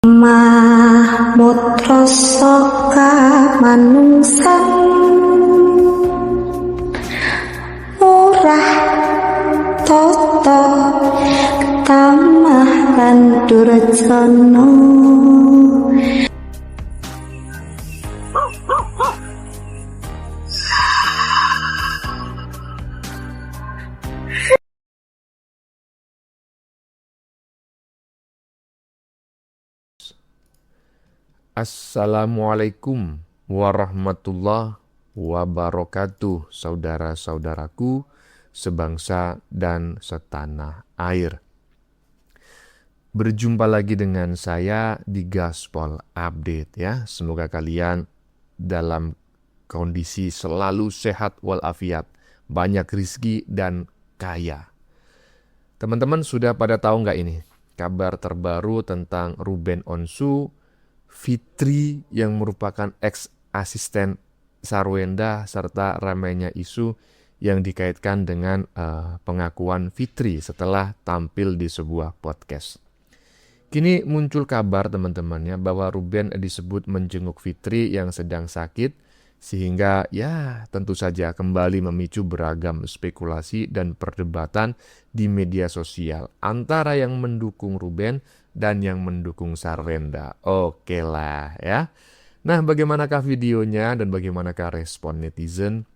Mutra saka manungsan murah tata tamah lan durjana. Assalamualaikum warahmatullahi wabarakatuh, saudara-saudaraku sebangsa dan setanah air. Berjumpa lagi dengan saya di Gaspol Update ya. Semoga kalian dalam kondisi selalu sehat walafiat, banyak rizki dan kaya. Teman-teman sudah pada tahu nggak ini kabar terbaru tentang Ruben Onsu, Fitri yang merupakan ex-asisten Sarwenda, serta ramainya isu yang dikaitkan dengan pengakuan Fitri setelah tampil di sebuah podcast. Kini muncul kabar teman-temannya bahwa Ruben disebut menjenguk Fitri yang sedang sakit, sehingga ya tentu saja kembali memicu beragam spekulasi dan perdebatan di media sosial antara yang mendukung Ruben dan yang mendukung Sarwenda. Oke lah ya. Nah, bagaimanakah videonya dan bagaimanakah respon netizen?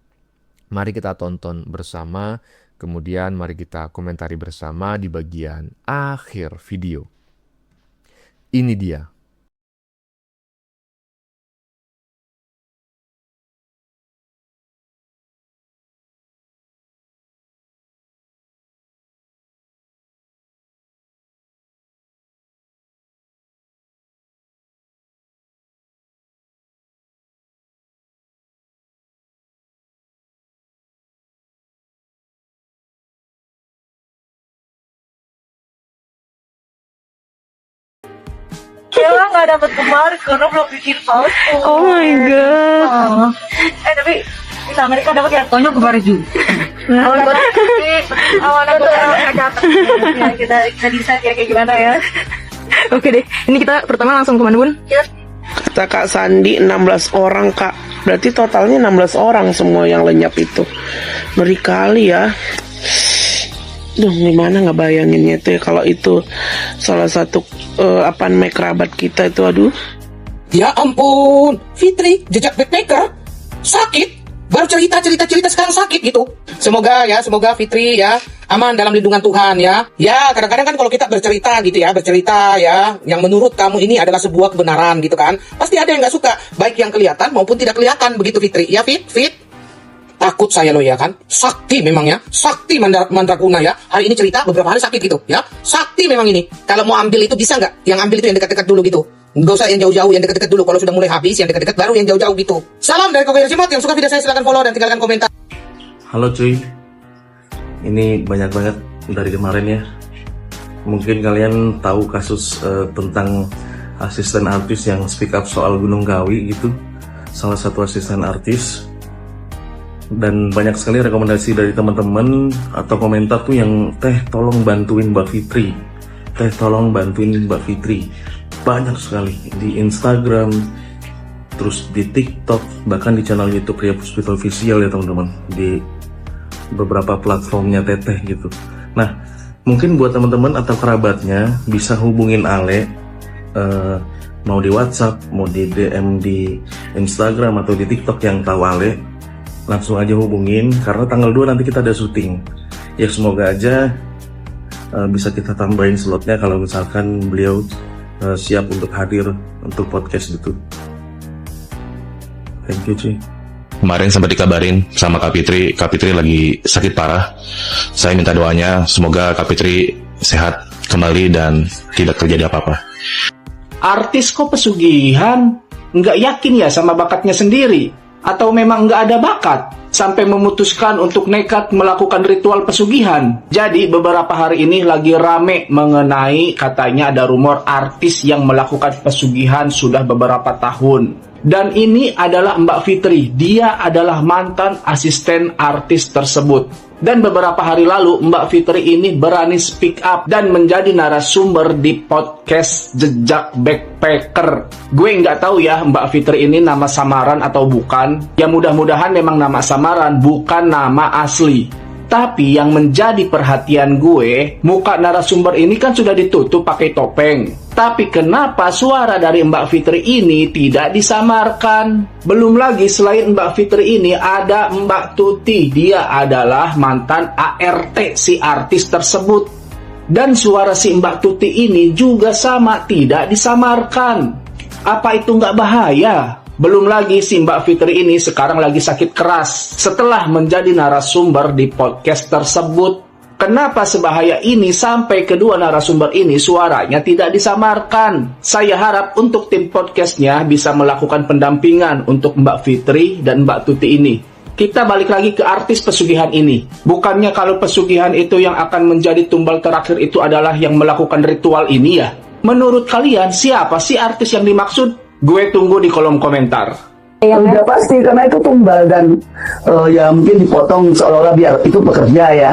Mari kita tonton bersama, kemudian mari kita komentari bersama di bagian akhir video. Ini dia. Kayla nggak dapet kemarin karena belum bikin palsu. Oh my god. Tapi di Amerika dapat ya, Tonyo kemarin juga. Awalnya gue nggak dapet. Kita decide ya kayak gimana ya. Oke deh, ini kita pertama langsung ke mana, Bun? Kata Kak Sandi 16 orang Kak. Berarti totalnya 16 orang semua yang lenyap itu. Ngeri kali ya. Duh, gimana nggak bayanginnya itu ya, kalau itu salah satu kerabat kita itu, aduh. Ya ampun, Fitri, jejak backpacker, sakit, baru cerita sekarang sakit gitu. Semoga Fitri ya aman dalam lindungan Tuhan ya. Ya kadang-kadang kan kalau kita bercerita ya, yang menurut kamu ini adalah sebuah kebenaran gitu kan, pasti ada yang nggak suka, baik yang kelihatan maupun tidak kelihatan begitu Fitri. Ya Fit. Takut saya loh ya kan, sakti memang ya, sakti mandraguna ya. Hari ini cerita beberapa hari sakit gitu ya, sakti memang ini. Kalau mau ambil itu bisa nggak? Yang ambil itu yang dekat-dekat dulu gitu, nggak usah yang jauh-jauh, yang dekat-dekat dulu. Kalau sudah mulai habis, yang dekat-dekat baru yang jauh-jauh gitu. Salam dari Kokoyo Simot. Yang suka video saya silahkan follow dan tinggalkan komentar. Halo cuy, ini banyak banget dari kemarin ya. Mungkin kalian tahu kasus tentang asisten artis yang speak up soal Gunung Kawi gitu, salah satu asisten artis. Dan banyak sekali rekomendasi dari teman-teman atau komentar tuh yang tolong bantuin Mbak Fitri, tolong bantuin Mbak Fitri. Banyak sekali di Instagram, terus di TikTok, bahkan di channel YouTube Ria Puspita Official ya teman-teman, di beberapa platformnya Teteh gitu. Nah, mungkin buat teman-teman atau kerabatnya bisa hubungin Ale, mau di WhatsApp, mau di DM di Instagram atau di TikTok yang tahu Ale. Langsung aja hubungin, karena tanggal 2 nanti kita ada syuting. Ya semoga aja bisa kita tambahin slotnya kalau misalkan beliau siap untuk hadir untuk podcast gitu. Thank you cuy. Kemarin sempat dikabarin sama Kak Fitri lagi sakit parah. Saya minta doanya, semoga Kak Fitri sehat kembali dan tidak terjadi apa-apa. Artis kok pesugihan? Nggak yakin ya sama bakatnya sendiri? Atau memang nggak ada bakat sampai memutuskan untuk nekat melakukan ritual pesugihan? Jadi beberapa hari ini lagi rame mengenai katanya ada rumor artis yang melakukan pesugihan sudah beberapa tahun. Dan ini adalah Mbak Fitri. Dia adalah mantan asisten artis tersebut. Dan beberapa hari lalu Mbak Fitri ini berani speak up dan menjadi narasumber di podcast Jejak Backpacker. Gue nggak tahu ya Mbak Fitri ini nama samaran atau bukan. Ya mudah-mudahan memang nama samaran, bukan nama asli. Tapi yang menjadi perhatian gue, muka narasumber ini kan sudah ditutup pakai topeng. Tapi kenapa suara dari Mbak Fitri ini tidak disamarkan? Belum lagi selain Mbak Fitri ini ada Mbak Tuti. Dia adalah mantan ART si artis tersebut. Dan suara si Mbak Tuti ini juga sama, tidak disamarkan. Apa itu nggak bahaya? Belum lagi si Mbak Fitri ini sekarang lagi sakit keras setelah menjadi narasumber di podcast tersebut. Kenapa sebahaya ini sampai kedua narasumber ini suaranya tidak disamarkan? Saya harap untuk tim podcastnya bisa melakukan pendampingan untuk Mbak Fitri dan Mbak Tuti ini. Kita balik lagi ke artis pesugihan ini. Bukannya kalau pesugihan itu yang akan menjadi tumbal terakhir itu adalah yang melakukan ritual ini ya? Menurut kalian siapa sih artis yang dimaksud? Gue tunggu di kolom komentar. Udah pasti karena itu tumbal dan ya mungkin dipotong seolah-olah biar itu bekerja ya.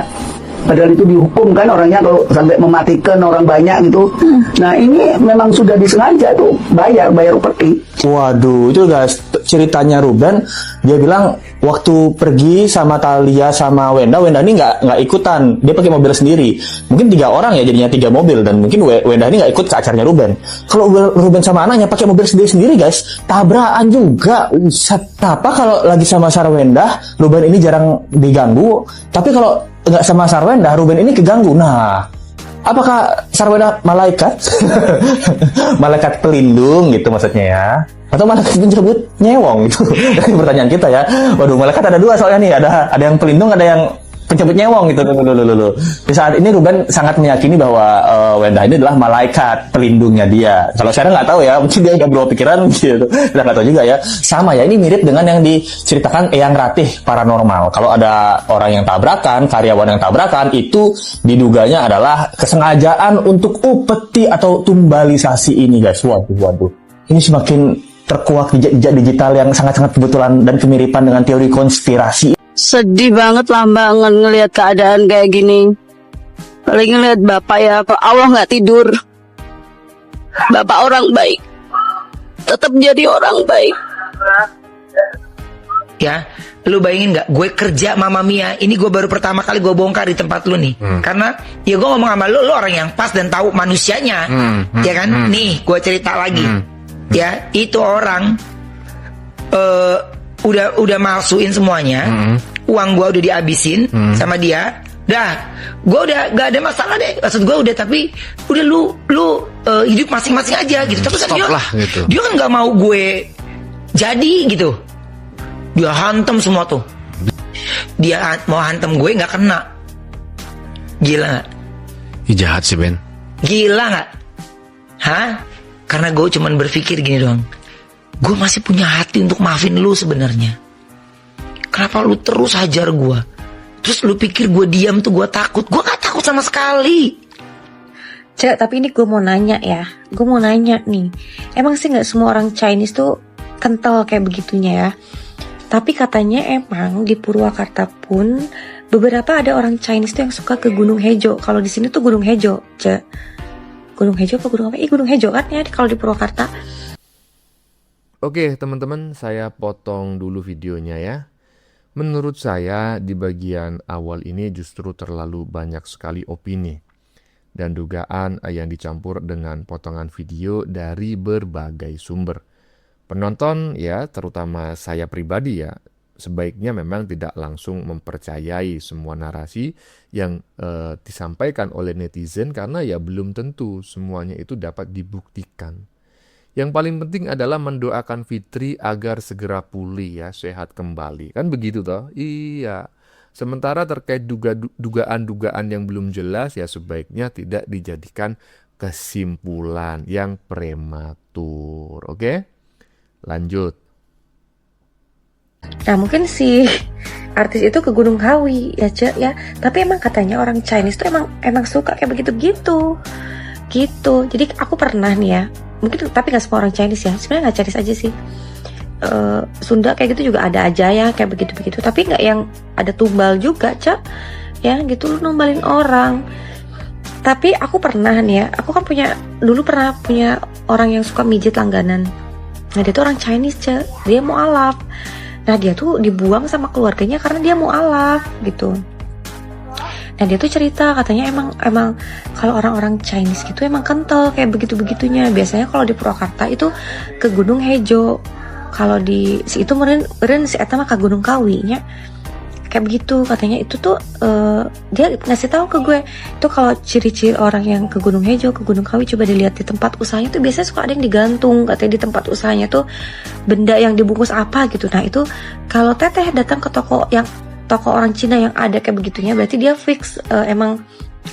Padahal itu dihukum kan orangnya kalau sampai mematikan orang banyak gitu. Nah ini memang sudah disengaja tuh bayar upeti. Waduh, itu guys ceritanya Ruben. Dia bilang waktu pergi sama Thalia sama Wenda ini nggak ikutan. Dia pakai mobil sendiri. Mungkin 3 orang ya jadinya 3 mobil dan mungkin Wenda ini nggak ikut ke acaranya Ruben. Kalau Ruben sama anaknya pakai mobil sendiri guys, tabrakan juga. Apa kalau lagi sama Sarwenda, Ruben ini jarang diganggu. Tapi kalau nggak sama Sarwenda, Ruben ini keganggu. Nah, apakah Sarwenda malaikat? Malaikat pelindung gitu maksudnya ya? Atau malaikat penjemput nyewong gitu? Dari pertanyaan kita ya. Waduh, malaikat ada 2 soalnya nih. Ada yang pelindung, ada yang penjemput nyewong gitu. Di saat ini Ruben sangat meyakini bahwa Wenda ini adalah malaikat pelindungnya dia. Kalau saya nggak tahu ya, mungkin dia udah berubah pikiran gitu. Kita nggak tahu juga ya. Sama ya, ini mirip dengan yang diceritakan Eyang Ratih Paranormal. Kalau ada orang yang tabrakan, karyawan yang tabrakan, itu diduganya adalah kesengajaan untuk upeti atau tumbalisasi ini guys. Waduh. Ini semakin terkuak jejak digital yang sangat-sangat kebetulan dan kemiripan dengan teori konspirasi. Sedih banget lah mbak ngelihat keadaan kayak gini. Apalagi ngelihat bapak ya, Allah nggak tidur. Bapak orang baik, tetap jadi orang baik. Ya, lu bayangin nggak? Gue kerja Mama Mia, ini gue baru pertama kali gue bongkar di tempat lu nih. Karena ya gue ngomong sama lu orang yang pas dan tahu manusianya, ya kan? Nih, gue cerita lagi. Ya, itu orang udah masukin semuanya, uang gua udah dihabisin sama dia. Dah, gua udah gak ada masalah deh. Maksud gua udah, tapi udah lu hidup masing-masing aja gitu. Tapi kan dia kan nggak mau gue jadi gitu. Dia hantem semua tuh. Dia mau hantem gue nggak kena. Gila nggak? Jahat sih Ben. Gila nggak? Hah? Karena gue cuman berpikir gini doang. Gue masih punya hati untuk maafin lu sebenarnya. Kenapa lu terus hajar gue? Terus lu pikir gue diam tuh gue takut? Gue gak takut sama sekali. Cek, tapi ini gue mau nanya ya. Gue mau nanya nih. Emang sih gak semua orang Chinese tuh kental kayak begitunya ya? Tapi katanya emang di Purwakarta pun beberapa ada orang Chinese tuh yang suka ke Gunung Hejo. Kalau di sini tuh Gunung Hejo, Cek. Gunung Hejo apa Gunung apa? Gunung Hejo kan ya kalau di Purwakarta. Oke teman-teman, saya potong dulu videonya ya. Menurut saya di bagian awal ini justru terlalu banyak sekali opini dan dugaan yang dicampur dengan potongan video dari berbagai sumber. Penonton ya, terutama saya pribadi ya, sebaiknya memang tidak langsung mempercayai semua narasi yang disampaikan oleh netizen karena ya belum tentu semuanya itu dapat dibuktikan. Yang paling penting adalah mendoakan Fitri agar segera pulih ya, sehat kembali. Kan begitu toh? Iya. Sementara terkait dugaan-dugaan yang belum jelas ya sebaiknya tidak dijadikan kesimpulan yang prematur. Oke? Lanjut. Nah mungkin si artis itu ke Gunung Kawi ya Cek ya. Tapi emang katanya orang Chinese tuh emang suka kayak begitu-begitu gitu. Jadi aku pernah nih ya, mungkin tapi gak semua orang Chinese ya, sebenarnya gak Chinese aja sih. Sunda kayak gitu juga ada aja ya kayak begitu-begitu, tapi nggak yang ada tumbal juga, Cak. Ya gitu, lu numbalin orang. Tapi aku pernah nih ya, aku kan dulu pernah punya orang yang suka mijit langganan. Nah dia tuh orang Chinese, Cak. Dia mau alaf. Nah dia tuh dibuang sama keluarganya karena dia mau alaf gitu. Nah dia tuh cerita katanya emang kalau orang-orang Chinese gitu emang kental kayak begitu-begitunya. Biasanya kalau di Purwakarta itu ke Gunung Hejo. Kalau di si itu meren si eta mah ke Gunung Kawi nya. Kayak begitu katanya. Itu tuh dia ngasih tahu ke gue itu kalau ciri-ciri orang yang ke Gunung Hejo, ke Gunung Kawi, coba dilihat di tempat usahanya tuh biasanya suka ada yang digantung katanya di tempat usahanya tuh benda yang dibungkus apa gitu. Nah itu kalau teteh datang ke toko orang Cina yang ada kayak begitunya berarti dia fix emang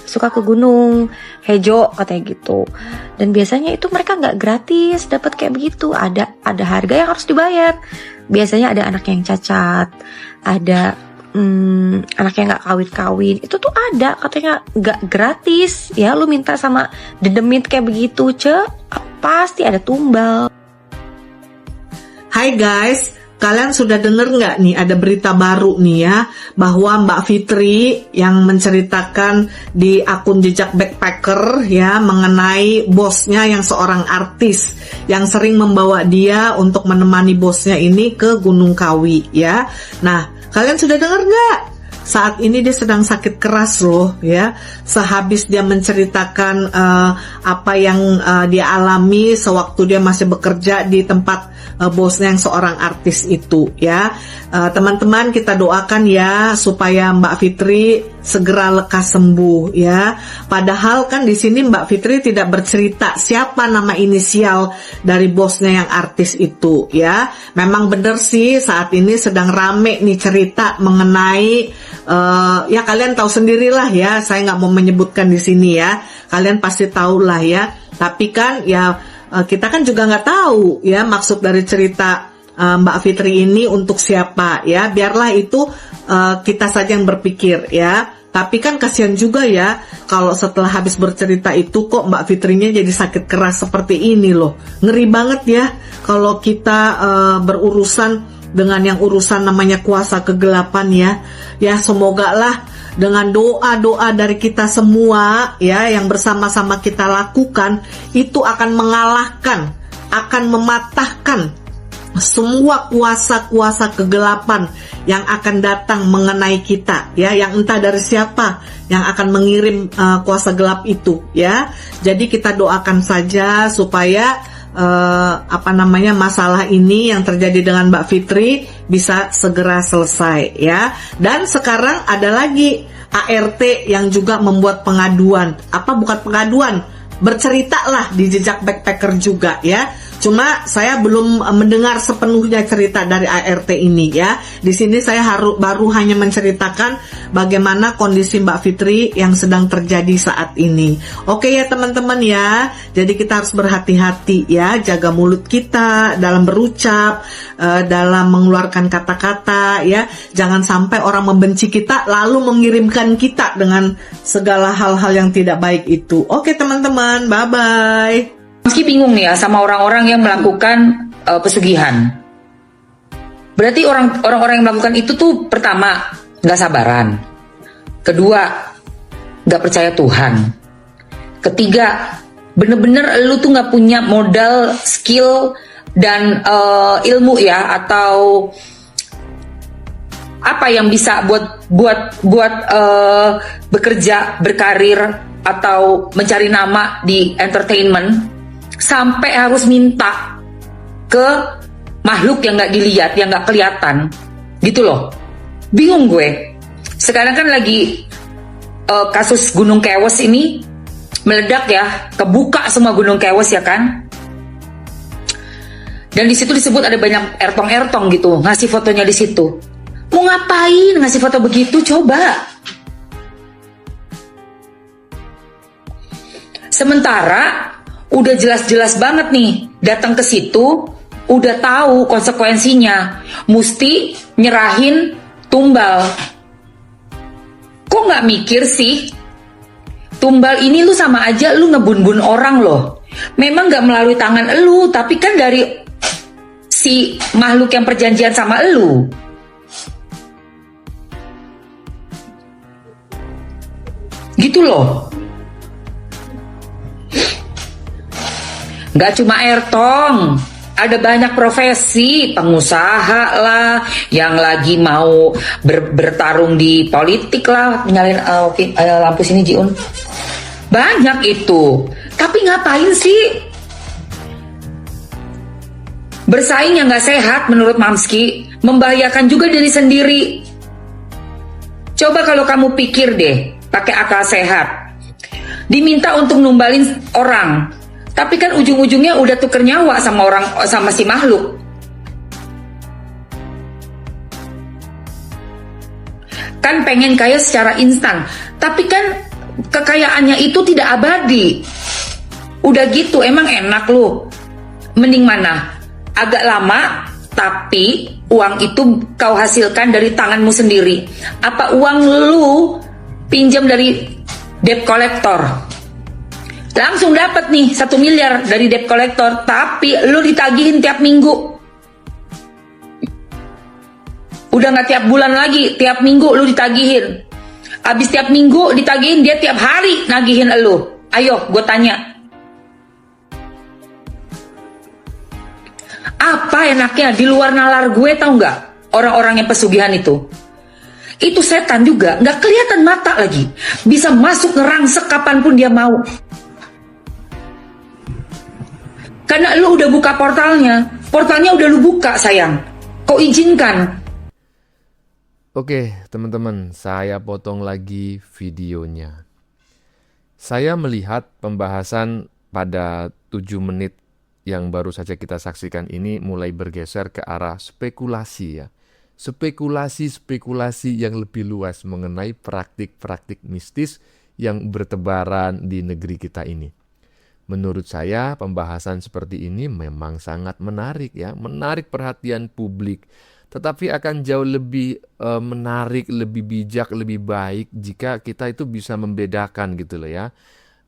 suka ke Gunung Hejo katanya gitu. Dan biasanya itu mereka nggak gratis dapat kayak begitu, ada harga yang harus dibayar. Biasanya ada anak yang cacat, ada anaknya nggak kawin, itu tuh ada katanya nggak gratis ya, lu minta sama dedemit kayak begitu, pasti ada tumbal. Hai guys, kalian sudah denger nggak nih ada berita baru nih ya, bahwa Mbak Fitri yang menceritakan di akun jejak backpacker ya mengenai bosnya yang seorang artis yang sering membawa dia untuk menemani bosnya ini ke Gunung Kawi ya. Nah, kalian sudah dengar nggak? Saat ini dia sedang sakit keras loh ya. Sehabis dia menceritakan apa yang dia alami sewaktu dia masih bekerja di tempat bosnya yang seorang artis itu ya. Teman-teman kita doakan ya supaya Mbak Fitri segera lekas sembuh ya. Padahal kan di sini Mbak Fitri tidak bercerita siapa nama inisial dari bosnya yang artis itu ya. Memang benar sih saat ini sedang rame nih cerita mengenai ya kalian tahu sendirilah ya. Saya nggak mau menyebutkan di sini ya. Kalian pasti tahu lah ya. Tapi kan ya kita kan juga nggak tahu ya maksud dari cerita Mbak Fitri ini untuk siapa ya. Biarlah itu kita saja yang berpikir ya. Tapi kan kasihan juga ya kalau setelah habis bercerita itu kok Mbak Fitrinya jadi sakit keras seperti ini loh. Ngeri banget ya kalau kita berurusan dengan yang urusan namanya kuasa kegelapan ya. Ya semoga lah dengan doa-doa dari kita semua ya yang bersama-sama kita lakukan itu akan mengalahkan, akan mematahkan semua kuasa-kuasa kegelapan yang akan datang mengenai kita ya, yang entah dari siapa yang akan mengirim kuasa gelap itu ya. Jadi kita doakan saja supaya masalah ini yang terjadi dengan Mbak Fitri bisa segera selesai ya. Dan sekarang ada lagi ART yang juga membuat pengaduan. Bukan pengaduan, berceritalah di jejak backpacker juga ya. Cuma saya belum mendengar sepenuhnya cerita dari ART ini ya. Di sini saya baru hanya menceritakan bagaimana kondisi Mbak Fitri yang sedang terjadi saat ini. Oke ya teman-teman ya. Jadi kita harus berhati-hati ya, jaga mulut kita dalam berucap, dalam mengeluarkan kata-kata ya. Jangan sampai orang membenci kita lalu mengirimkan kita dengan segala hal-hal yang tidak baik itu. Oke teman-teman, bye-bye. Meski bingung nih ya sama orang-orang yang melakukan pesugihan. Berarti orang-orang yang melakukan itu tuh pertama nggak sabaran, kedua nggak percaya Tuhan, ketiga bener-bener lu tuh nggak punya modal, skill dan ilmu ya, atau apa yang bisa buat bekerja, berkarir atau mencari nama di entertainment sampai harus minta ke makhluk yang nggak dilihat, yang nggak kelihatan, gitu loh. Bingung gue. Sekarang kan lagi kasus Gunung Kewes ini meledak ya, kebuka semua Gunung Kewes ya kan. Dan di situ disebut ada banyak ertong-ertong gitu, ngasih fotonya di situ. Mau ngapain ngasih foto begitu coba? Sementara udah jelas-jelas banget nih datang ke situ, udah tahu konsekuensinya, mesti nyerahin tumbal. Kok nggak mikir sih? Tumbal ini lu sama aja lu ngebun-bun orang loh. Memang nggak melalui tangan lu, tapi kan dari si makhluk yang perjanjian sama elu. Gitu loh. Gak cuma Airtong, ada banyak profesi, pengusaha lah, yang lagi mau bertarung di politik lah. Nyalain lampu sini Jiun. Banyak itu. Tapi ngapain sih? Bersaing yang gak sehat menurut Mamski, membahayakan juga diri sendiri. Coba kalau kamu pikir deh, pakai akal sehat. Diminta untuk numbalin orang, tapi kan ujung-ujungnya udah tuker nyawa sama si makhluk. Kan pengen kaya secara instan, tapi kan kekayaannya itu tidak abadi. Udah gitu emang enak lu. Mending mana? Agak lama, tapi uang itu kau hasilkan dari tanganmu sendiri. Apa uang lu pinjam dari debt collector? Langsung dapat nih 1 miliar dari debt collector, tapi lu ditagihin tiap minggu. Udah gak tiap bulan lagi, tiap minggu lu ditagihin. Abis tiap minggu ditagihin, dia tiap hari nagihin lu. Ayo, gue tanya. Apa enaknya di luar nalar gue, tau nggak? Orang-orang yang pesugihan itu setan juga, nggak kelihatan mata lagi, bisa masuk ngerangsek kapanpun dia mau. Karena lu udah buka portalnya udah lu buka sayang. Kau izinkan. Oke teman-teman, saya potong lagi videonya. Saya melihat pembahasan pada 7 menit yang baru saja kita saksikan ini mulai bergeser ke arah spekulasi ya. Spekulasi yang lebih luas mengenai praktik-praktik mistis yang bertebaran di negeri kita ini. Menurut saya pembahasan seperti ini memang sangat menarik ya, menarik perhatian publik. Tetapi akan jauh lebih menarik, lebih bijak, lebih baik jika kita itu bisa membedakan gitu loh ya.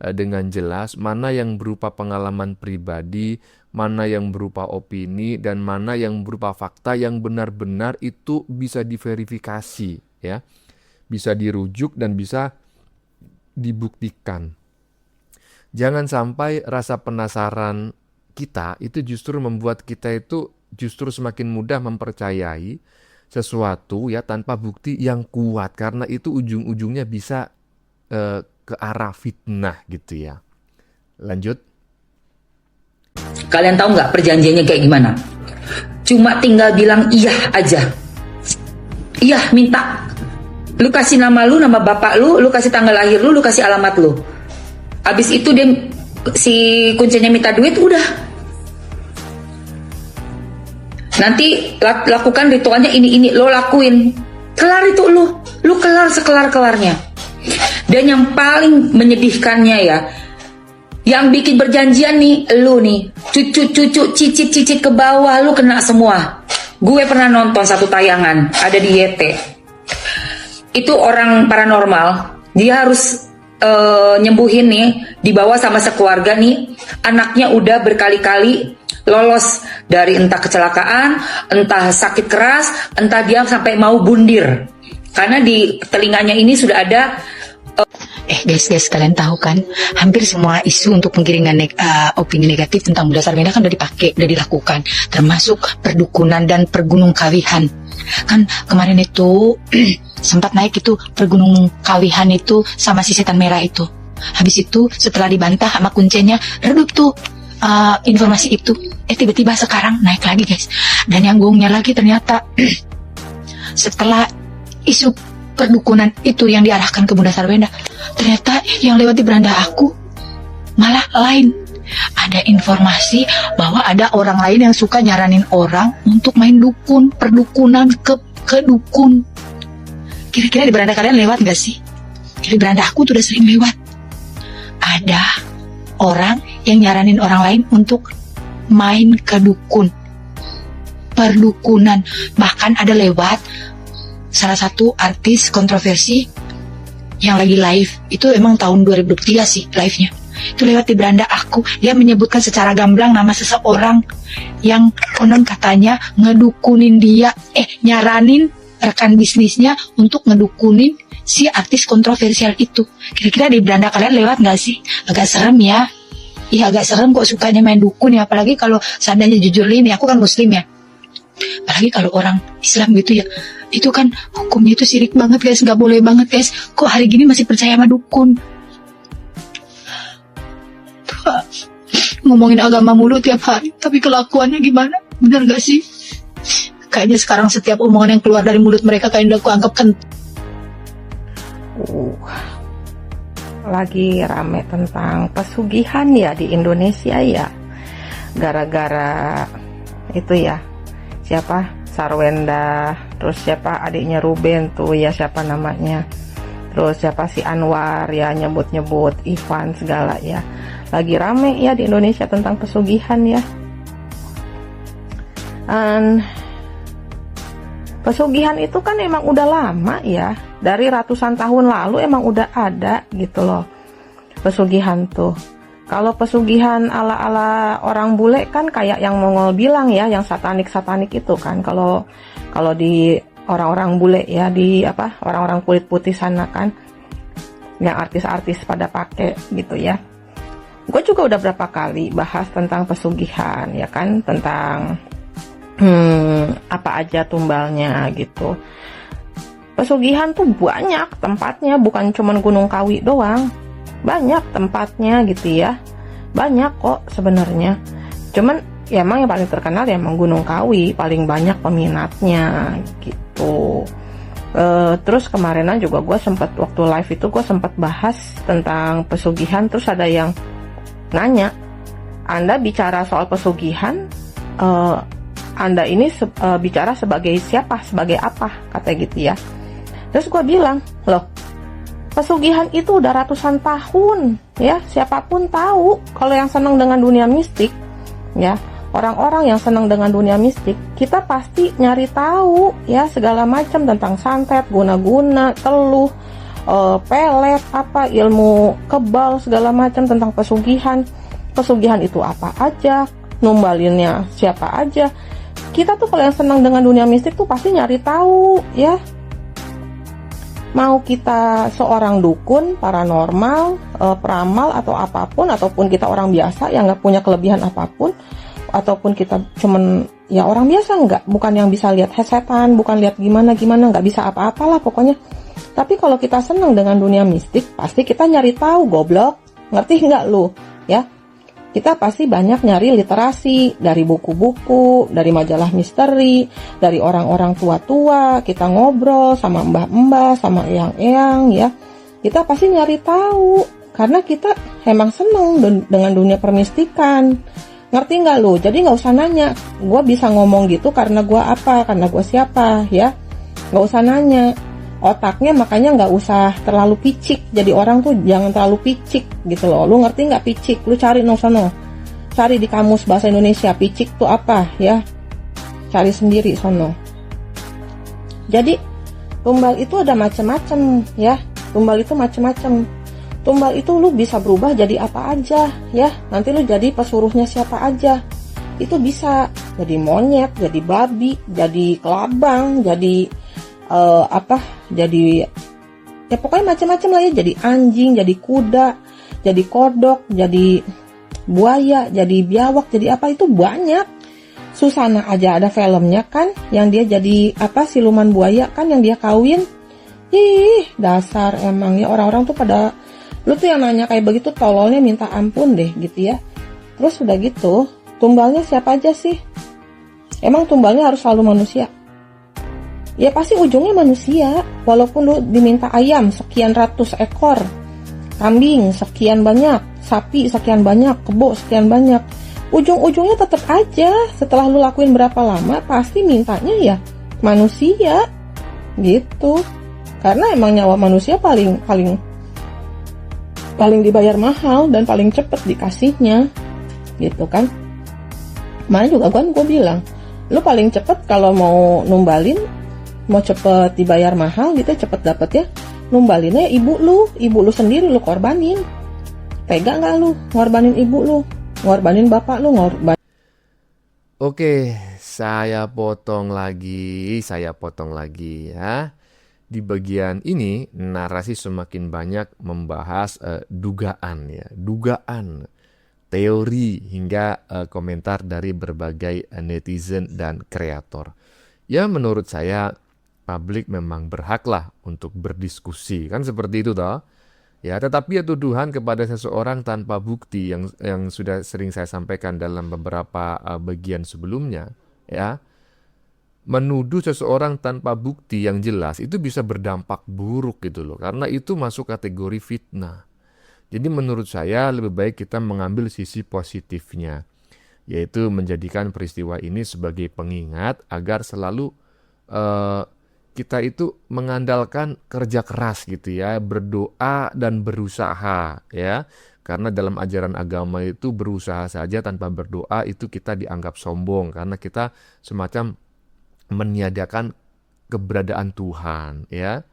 Dengan jelas mana yang berupa pengalaman pribadi, mana yang berupa opini, dan mana yang berupa fakta yang benar-benar itu bisa diverifikasi ya, bisa dirujuk dan bisa dibuktikan. Jangan sampai rasa penasaran kita itu justru membuat kita itu justru semakin mudah mempercayai sesuatu ya tanpa bukti yang kuat, karena itu ujung-ujungnya bisa ke arah fitnah gitu ya. Lanjut. Kalian tahu nggak perjanjiannya kayak gimana? Cuma tinggal bilang iya aja. Iya, minta. Lu kasih nama lu, nama bapak lu kasih tanggal lahir lu kasih alamat lu. Abis itu dia si kuncinya minta duit, udah. Nanti lakukan ritualnya ini lo lakuin. Kelar itu lu kelar sekelar-kelarnya. Dan yang paling menyedihkannya ya, yang bikin perjanjian nih, lu nih, cucu-cucu, cicit-cicit ke bawah, lu kena semua. Gue pernah nonton satu tayangan, ada di YT. Itu orang paranormal, dia harus nyembuhin nih, dibawa sama sekeluarga nih, anaknya udah berkali-kali lolos dari entah kecelakaan, entah sakit keras, entah dia sampai mau bundir. Karena di telinganya ini sudah ada guys, kalian tahu kan, hampir semua isu untuk penggiringan opini negatif tentang Buddha Sarwenda kan udah dipakai, udah dilakukan, termasuk perdukunan dan pergunung kawihan. Kan kemarin itu sempat naik itu pergunung kawihan itu sama si setan merah itu. Habis itu setelah dibantah sama kuncinya, redup tuh informasi itu. Tiba-tiba sekarang naik lagi guys. Dan yang gongnya lagi ternyata setelah isu perdukunan itu yang diarahkan ke Buddha Sarwenda, ternyata yang lewat di beranda aku malah lain. Ada informasi bahwa ada orang lain yang suka nyaranin orang untuk main dukun, perdukunan ke dukun. Kira-kira di beranda kalian lewat gak sih? Di beranda aku tuh udah sering lewat. Ada orang yang nyaranin orang lain untuk main ke dukun, perdukunan. Bahkan ada lewat salah satu artis kontroversi yang lagi live. Itu emang tahun 2023 sih live-nya. itu lewat di beranda aku. Dia menyebutkan secara gamblang nama seseorang yang konon katanya ngedukunin dia, nyaranin rekan bisnisnya untuk ngedukunin si artis kontroversial itu. Kira-kira di beranda kalian lewat nggak sih? Agak serem ya. Iya agak serem kok sukanya main dukun ya. Apalagi kalau seandainya jujur ini, aku kan muslim ya. Apalagi kalau orang Islam gitu ya. Itu kan hukumnya itu syirik banget guys. Nggak boleh banget guys. Kok hari gini masih percaya sama dukun? Tuh, ngomongin agama mulu tiap hari. Tapi kelakuannya gimana? Bener gak sih? Kayaknya sekarang setiap omongan yang keluar dari mulut mereka kayaknya udah aku anggap Lagi rame tentang pesugihan ya di Indonesia ya, gara-gara itu ya, siapa Sarwenda, terus siapa adiknya Ruben tuh ya, siapa namanya, terus siapa si Anwar ya, nyebut-nyebut Ivan segala ya. Lagi rame ya di Indonesia tentang pesugihan ya. Pesugihan itu kan emang udah lama ya, dari ratusan tahun lalu emang udah ada gitu loh pesugihan tuh. Kalau pesugihan ala-ala orang bule kan kayak yang Mongol bilang ya, yang satanik-satanik itu kan. Kalau di orang-orang bule ya, di apa, orang-orang kulit putih sana kan, yang artis-artis pada pakai gitu ya. Gue juga udah berapa kali bahas tentang pesugihan ya kan, tentang apa aja tumbalnya gitu. Pesugihan tuh banyak tempatnya, bukan cuman Gunung Kawi doang, banyak tempatnya gitu ya, banyak kok sebenarnya. Cuman ya emang yang paling terkenal ya emang Gunung Kawi, paling banyak peminatnya gitu. Terus kemarinan juga gue sempat waktu live itu gue sempat bahas tentang pesugihan. Terus ada yang nanya, Anda bicara soal pesugihan, Anda ini bicara sebagai siapa, sebagai apa, katanya gitu ya. Terus gue bilang, loh, pesugihan itu udah ratusan tahun ya, siapapun tahu. Kalau yang senang dengan dunia mistik ya, orang-orang yang senang dengan dunia mistik, kita pasti nyari tahu ya segala macam tentang santet, guna-guna, teluh, pelet, apa, ilmu kebal, segala macam tentang pesugihan. Pesugihan itu apa aja, numbalinnya siapa aja. Kita tuh kalau yang senang dengan dunia mistik tuh pasti nyari tahu ya. Mau kita seorang dukun, paranormal, peramal atau apapun, ataupun kita orang biasa yang nggak punya kelebihan apapun, ataupun kita cuman ya orang biasa, bukan yang bisa lihat setan, bukan lihat gimana nggak bisa apa-apalah pokoknya. Tapi kalau kita senang dengan dunia mistik, pasti kita nyari tahu, goblok, ngerti nggak lu ya? Kita pasti banyak nyari literasi dari buku-buku, dari majalah misteri, dari orang-orang tua-tua, kita ngobrol sama mbah-mbah, sama eyang-eyang ya. Kita pasti nyari tahu, karena kita emang seneng dengan dunia permistikan. Ngerti nggak lu? Jadi nggak usah nanya, gue bisa ngomong gitu karena gue apa, karena gue siapa ya. Nggak usah nanya. Otaknya makanya nggak usah terlalu picik. Jadi orang tuh jangan terlalu picik gitu loh. Lu ngerti nggak picik? Lu cari sono, cari di kamus bahasa Indonesia picik tuh apa ya, cari sendiri sono. Jadi tumbal itu ada macam-macam ya. Tumbal itu macam-macam. Tumbal itu lu bisa berubah jadi apa aja ya. Nanti lu jadi pesuruhnya siapa aja. Itu bisa jadi monyet, jadi babi, jadi kelabang, jadi jadi ya pokoknya macam-macam lah ya. Jadi anjing, jadi kuda, jadi kodok, jadi buaya, jadi biawak, jadi apa, itu banyak. Susana aja ada filmnya kan, yang dia jadi apa, siluman buaya kan, yang dia kawin. Ih, dasar emang ya orang-orang tuh pada, lu tuh yang nanya kayak begitu tololnya minta ampun deh gitu ya. Terus udah gitu, tumbalnya siapa aja sih? Emang tumbalnya harus selalu manusia? Ya pasti ujungnya manusia. Walaupun lu diminta ayam sekian ratus ekor, kambing sekian banyak, sapi sekian banyak, kebo sekian banyak, ujung-ujungnya tetap aja setelah lu lakuin berapa lama pasti mintanya ya manusia gitu. Karena emang nyawa manusia paling dibayar mahal dan paling cepet dikasihnya gitu kan. Mana juga gue bilang, lu paling cepet kalau mau numbalin, mau cepet dibayar mahal gitu, cepet dapet ya, numbalinnya ibu lu sendiri lu korbanin. Tega nggak lu ngorbanin ibu lu, ngorbanin bapak lu, Oke, saya potong lagi ya. Di bagian ini narasi semakin banyak membahas dugaan, teori hingga komentar dari berbagai netizen dan kreator. Ya menurut saya publik memang berhaklah untuk berdiskusi, kan seperti itu toh. Ya, tetapi ya tuduhan kepada seseorang tanpa bukti yang sudah sering saya sampaikan dalam beberapa bagian sebelumnya, ya. Menuduh seseorang tanpa bukti yang jelas itu bisa berdampak buruk gitu loh, karena itu masuk kategori fitnah. Jadi menurut saya lebih baik kita mengambil sisi positifnya, yaitu menjadikan peristiwa ini sebagai pengingat agar selalu kita itu mengandalkan kerja keras gitu ya, berdoa dan berusaha ya. Karena dalam ajaran agama itu berusaha saja tanpa berdoa itu kita dianggap sombong, karena kita semacam meniadakan keberadaan Tuhan ya.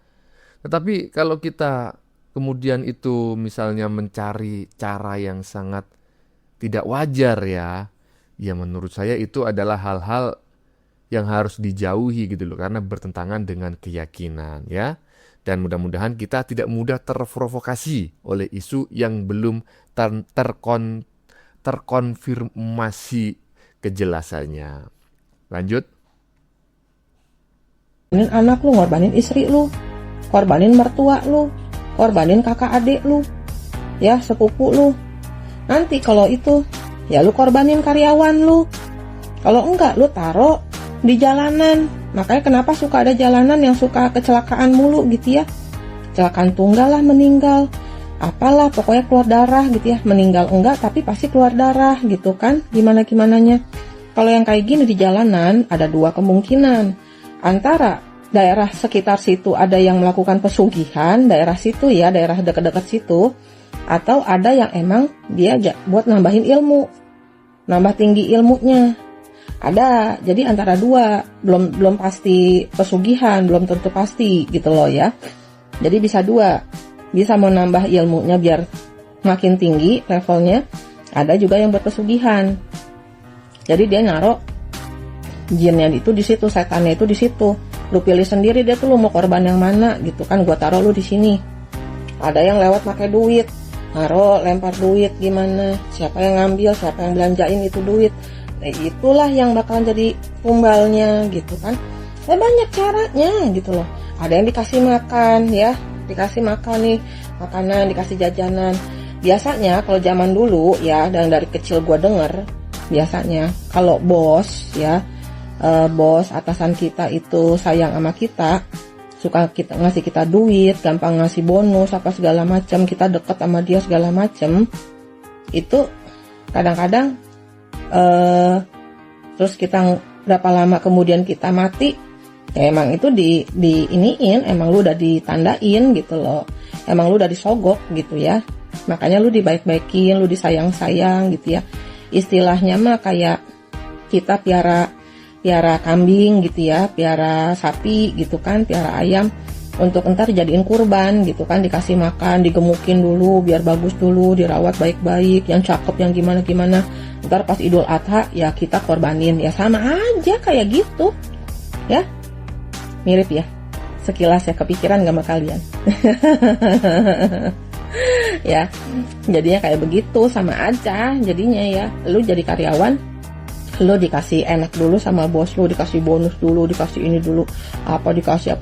Tetapi kalau kita kemudian itu misalnya mencari cara yang sangat tidak wajar ya menurut saya itu adalah hal-hal yang harus dijauhi gitu loh, karena bertentangan dengan keyakinan ya. Dan mudah-mudahan kita tidak mudah terprovokasi oleh isu yang belum terkonfirmasi kejelasannya. Lanjut. ngorbanin anak lu, ngorbanin istri lu, korbanin mertua lu, korbanin kakak adik lu, ya sepupu lu. Nanti kalau itu ya lu korbanin karyawan lu. Kalau enggak lu taruh di jalanan. Makanya kenapa suka ada jalanan yang suka kecelakaan mulu gitu ya. Kecelakaan tunggal lah, meninggal, apalah pokoknya keluar darah gitu ya. Meninggal enggak tapi pasti keluar darah gitu kan. Gimana-gimananya. Kalau yang kayak gini di jalanan ada dua kemungkinan. Antara daerah sekitar situ ada yang melakukan pesugihan, daerah situ ya, daerah dekat-dekat situ. Atau ada yang emang dia buat nambahin ilmu, nambah tinggi ilmunya. Ada, jadi antara dua, belum pasti pesugihan, belum tentu pasti gitu loh ya. Jadi bisa dua, bisa mau nambah ilmunya biar makin tinggi levelnya. Ada juga yang buat pesugihan. Jadi dia naruh jinnya itu di situ, setannya itu di situ. Lu pilih sendiri dia tuh lu mau korban yang mana gitu kan. Gua taruh lu di sini. Ada yang lewat pakai duit, naruh lempar duit gimana? Siapa yang ngambil, siapa yang belanjain itu duit. Nah, itulah yang bakalan jadi tumbalnya gitu kan. Nah, banyak caranya gitu loh. Ada yang dikasih makan ya, dikasih makan nih, makanan, dikasih jajanan. Biasanya kalau zaman dulu ya, dan dari kecil gua denger, biasanya kalau bos ya, bos atasan kita itu sayang sama kita, suka kita ngasih kita duit, gampang ngasih bonus apa segala macam, kita deket sama dia segala macam. Itu kadang-kadang terus kita berapa lama kemudian kita mati, ya emang itu di iniin, emang lu udah ditandain gitu loh, emang lu udah disogok gitu ya. Makanya lu dibaik-baikin, lu disayang-sayang gitu ya. Istilahnya mah kayak kita piara kambing gitu ya, piara sapi gitu kan, piara ayam untuk entar jadiin kurban gitu kan, dikasih makan, digemukin dulu biar bagus dulu, dirawat baik-baik, yang cakep, yang gimana-gimana. Ntar pas Idul Adha ya kita korbanin, ya sama aja kayak gitu ya, mirip ya, sekilas ya, kepikiran gak sama kalian? Ya jadinya kayak begitu, sama aja jadinya ya. Lu jadi karyawan, lu dikasih enak dulu sama bos lu, dikasih bonus dulu, dikasih ini dulu, apa dikasih,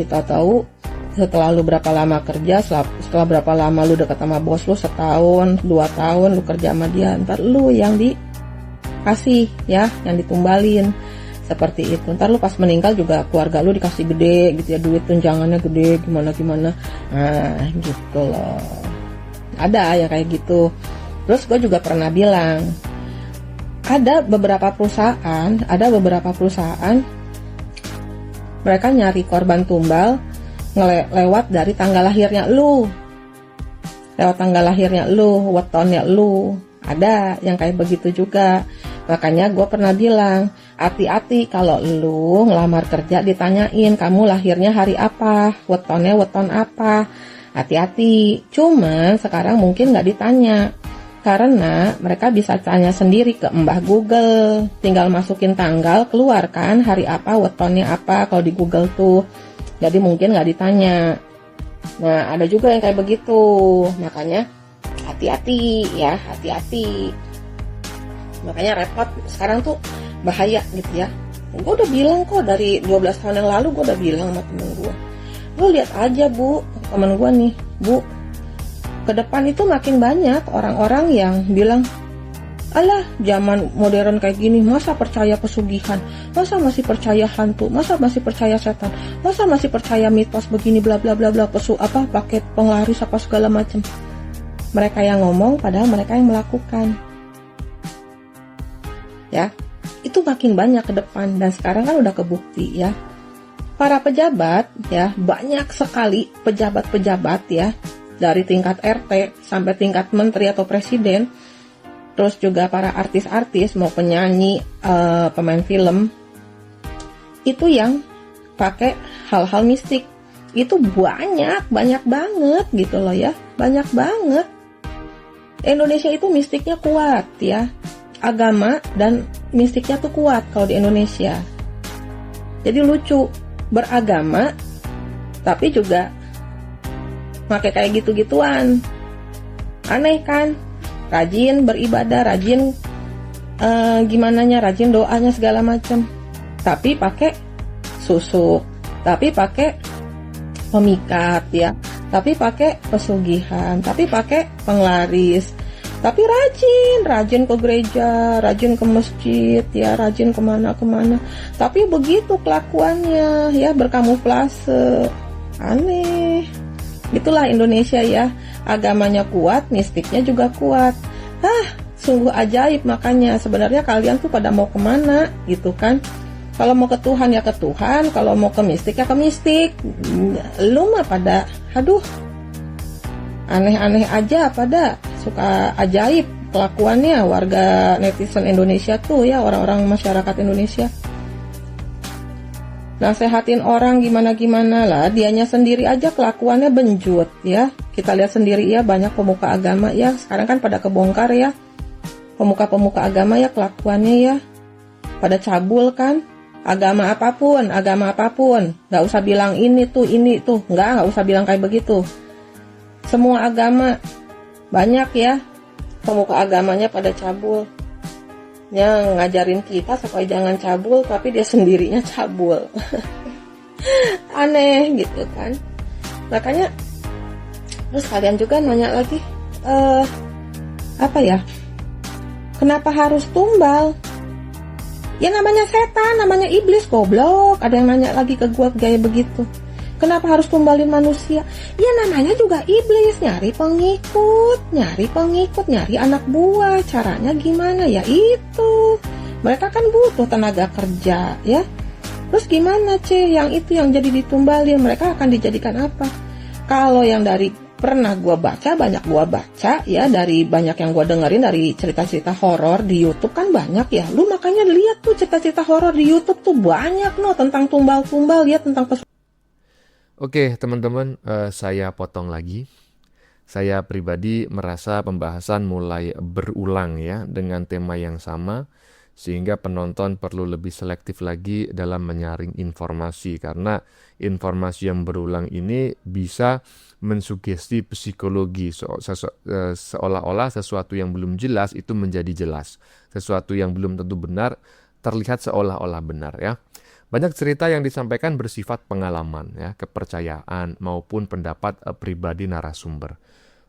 tahu setelah lu berapa lama kerja, setelah berapa lama lu dekat sama bos lu, setahun, 2 tahun lu kerja sama dia, ntar lu yang dikasih ya, yang ditumbalin seperti itu. Ntar lu pas meninggal juga keluarga lu dikasih gede gitu ya, duit tunjangannya gede, gimana. Nah gitu loh, ada ya kayak gitu. Terus gue juga pernah bilang, ada beberapa perusahaan mereka nyari korban tumbal lewat dari tanggal lahirnya lu, wetonnya lu. Ada yang kayak begitu juga. Makanya gue pernah bilang, hati-hati kalau lu ngelamar kerja ditanyain kamu lahirnya hari apa, wetonnya weton apa. hati-hati. Cuman sekarang mungkin nggak ditanya, karena mereka bisa tanya sendiri ke Mbah Google. Tinggal masukin tanggal, keluarkan hari apa, wetonnya apa kalau di Google tuh. Jadi mungkin nggak ditanya. Nah, ada juga yang kayak begitu. Makanya hati-hati ya, hati-hati. Makanya repot sekarang tuh, bahaya gitu ya. Gue udah bilang kok dari 12 tahun yang lalu, gue udah bilang sama temen gue. Lo lihat aja Bu, temen gue nih, Bu, ke depan itu makin banyak orang-orang yang bilang, alah zaman modern kayak gini, masa percaya pesugihan, masa masih percaya hantu, masa masih percaya setan, masa masih percaya mitos begini bla bla bla bla, pakai penglaris apa segala macam. Mereka yang ngomong padahal mereka yang melakukan. Ya, itu makin banyak ke depan, dan sekarang kan udah kebukti ya. Para pejabat ya, banyak sekali pejabat-pejabat ya, dari tingkat RT sampai tingkat menteri atau presiden, terus juga para artis-artis, mau penyanyi, pemain film, itu yang pakai hal-hal mistik. Itu banyak banget gitu loh ya, banyak banget. Indonesia itu mistiknya kuat ya, agama dan mistiknya tuh kuat kalau di Indonesia. Jadi lucu, beragama tapi juga pakai kayak gitu-gituan. Aneh kan? Rajin beribadah, rajin rajin doanya segala macam. Tapi pakai susuk, tapi pakai pemikat ya, tapi pakai pesugihan, tapi pakai penglaris. Tapi rajin ke gereja, rajin ke masjid, ya rajin kemana-kemana. Tapi begitu kelakuannya, ya berkamuflase. Aneh. Itulah Indonesia ya, agamanya kuat, mistiknya juga kuat. Sungguh ajaib. Makanya sebenarnya kalian tuh pada mau kemana gitu kan. Kalau mau ke Tuhan ya ke Tuhan, kalau mau ke mistik ya ke mistik. Lu mah pada, aduh, aneh-aneh aja pada. Suka ajaib kelakuannya warga netizen Indonesia tuh ya, orang-orang masyarakat Indonesia. Nasehatin orang gimana-gimana lah, dianya sendiri aja kelakuannya benjut ya. Kita lihat sendiri ya, banyak pemuka agama ya, sekarang kan pada kebongkar ya. Pemuka-pemuka agama ya kelakuannya ya, pada cabul kan. Agama apapun, nggak usah bilang ini tuh, nggak usah bilang kayak begitu. Semua agama banyak ya, pemuka agamanya pada cabul. Yang ngajarin kita supaya jangan cabul, tapi dia sendirinya cabul. Aneh gitu kan. Makanya terus kalian juga nanya lagi, kenapa harus tumbal? Ya namanya setan, namanya iblis, goblok. Ada yang nanya lagi ke gua gaya begitu. Kenapa harus tumbalin manusia? Ya namanya juga iblis, nyari pengikut, nyari anak buah. Caranya gimana? Ya itu. Mereka kan butuh tenaga kerja, ya. Terus gimana, yang itu yang jadi ditumbalin, mereka akan dijadikan apa? Kalau yang dari banyak gua baca, ya, dari banyak yang gua dengerin dari cerita-cerita horor di YouTube kan banyak ya. Lu makanya lihat tuh cerita-cerita horor di YouTube tuh banyak tentang tumbal-tumbal ya, tentang Oke teman-teman, saya potong lagi. Saya pribadi merasa pembahasan mulai berulang ya dengan tema yang sama, sehingga penonton perlu lebih selektif lagi dalam menyaring informasi, karena informasi yang berulang ini bisa mensugesti psikologi, seolah-olah sesuatu yang belum jelas itu menjadi jelas, sesuatu yang belum tentu benar terlihat seolah-olah benar ya. Banyak cerita yang disampaikan bersifat pengalaman, ya, kepercayaan maupun pendapat pribadi narasumber.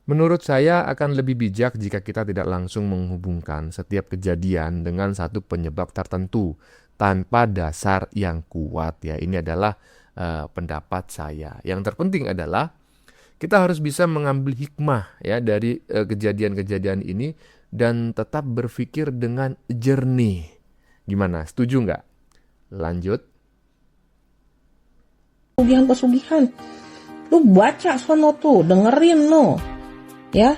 Menurut saya akan lebih bijak jika kita tidak langsung menghubungkan setiap kejadian dengan satu penyebab tertentu tanpa dasar yang kuat. Ya, ini adalah pendapat saya. Yang terpenting adalah kita harus bisa mengambil hikmah ya dari kejadian-kejadian ini dan tetap berpikir dengan jernih. Gimana? Setuju nggak? Lanjut. Pesugihan. Lu baca sono tuh, dengerin ya.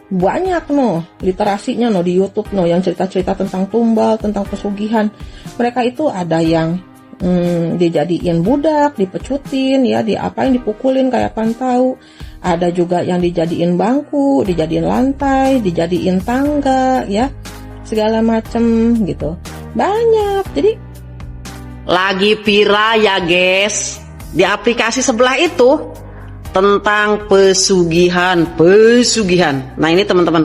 Banyak literasinya di YouTube yang cerita-cerita tentang tumbal, tentang pesugihan. Mereka itu ada yang dijadiin budak, dipecutin, ya, diapain, dipukulin kayak pantau. Ada juga yang dijadiin bangku, dijadiin lantai, dijadiin tangga, ya, segala macem gitu. Banyak. Jadi lagi viral ya guys di aplikasi sebelah itu tentang pesugihan. Nah ini teman-teman,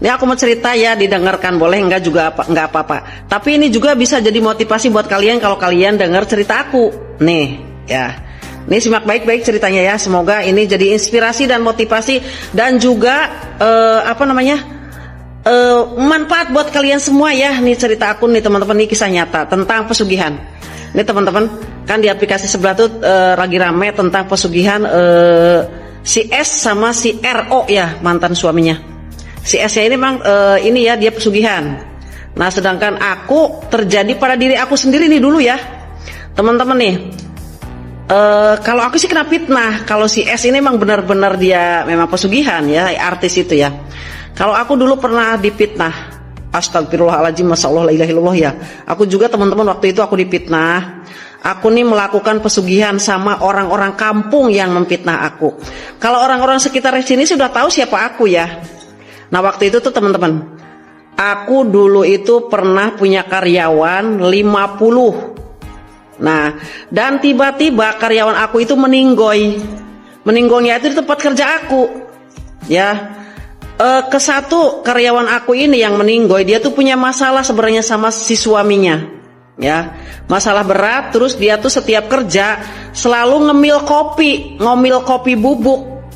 ini aku mau cerita ya, didengarkan boleh, enggak juga enggak apa-apa. Tapi ini juga bisa jadi motivasi buat kalian kalau kalian dengar cerita aku. Nih ya, ini simak baik-baik ceritanya ya. Semoga ini jadi inspirasi dan motivasi dan juga manfaat buat kalian semua ya. Nih cerita aku nih teman-teman, ini kisah nyata tentang pesugihan. Ini teman-teman, kan di aplikasi sebelah tuh lagi rame tentang pesugihan si S sama si RO ya, mantan suaminya. Si S ya ini memang ini ya, dia pesugihan. Nah sedangkan aku terjadi pada diri aku sendiri nih dulu ya teman-teman nih. Kalau aku sih kena fitnah. Kalau si S ini memang benar-benar dia memang pesugihan ya, artis itu ya. Kalau aku dulu pernah difitnah. Astagfirullahaladzim, Masya Allah, la ilaha illallah ya. Aku juga teman-teman waktu itu aku difitnah. Aku nih melakukan pesugihan sama orang-orang kampung yang memfitnah aku. Kalau orang-orang sekitar sini sudah tahu siapa aku ya. Nah waktu itu tuh teman-teman, aku dulu itu pernah punya karyawan 50. Nah dan tiba-tiba karyawan aku itu meninggoy. Meninggoynya itu di tempat kerja aku ya. Ke satu karyawan aku ini yang meninggoy, dia tuh punya masalah sebenarnya sama si suaminya ya, masalah berat. Terus dia tuh setiap kerja selalu ngomil kopi bubuk.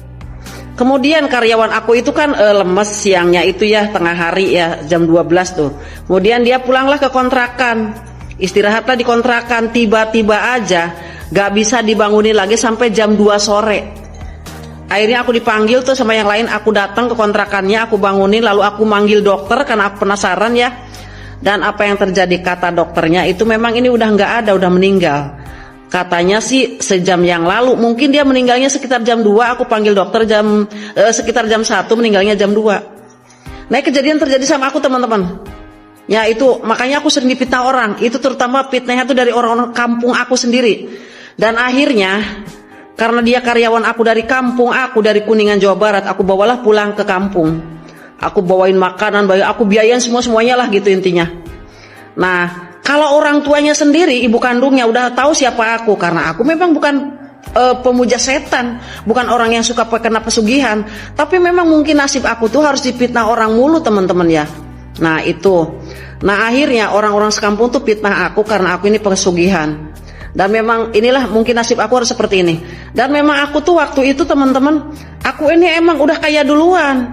Kemudian karyawan aku itu kan lemes siangnya itu ya, tengah hari ya, jam 12 tuh. Kemudian dia pulanglah ke kontrakan, istirahatlah di kontrakan. Tiba-tiba aja gak bisa dibangunin lagi sampai jam 2 sore. Akhirnya aku dipanggil tuh sama yang lain, aku datang ke kontrakannya, aku bangunin, lalu aku manggil dokter karena aku penasaran ya. Dan apa yang terjadi, kata dokternya itu memang ini udah nggak ada, udah meninggal. Katanya sih sejam yang lalu, mungkin dia meninggalnya sekitar jam 2, aku panggil dokter sekitar jam 1, meninggalnya jam 2. Nah kejadian terjadi sama aku teman-teman. Ya itu, makanya aku sering difitnah orang, itu terutama fitnahnya tuh dari orang-orang kampung aku sendiri. Dan akhirnya karena dia karyawan aku dari kampung, aku dari Kuningan Jawa Barat, aku bawalah pulang ke kampung. Aku bawain makanan, aku biayain semuanya lah gitu intinya. Nah, kalau orang tuanya sendiri, ibu kandungnya udah tahu siapa aku, karena aku memang bukan pemuja setan, bukan orang yang suka kena pesugihan, tapi memang mungkin nasib aku tuh harus difitnah orang mulu teman-teman ya. Nah itu, nah akhirnya orang-orang sekampung tuh fitnah aku karena aku ini pesugihan. Dan memang inilah mungkin nasib aku harus seperti ini. Dan memang aku tuh waktu itu teman-teman, aku ini emang udah kaya duluan.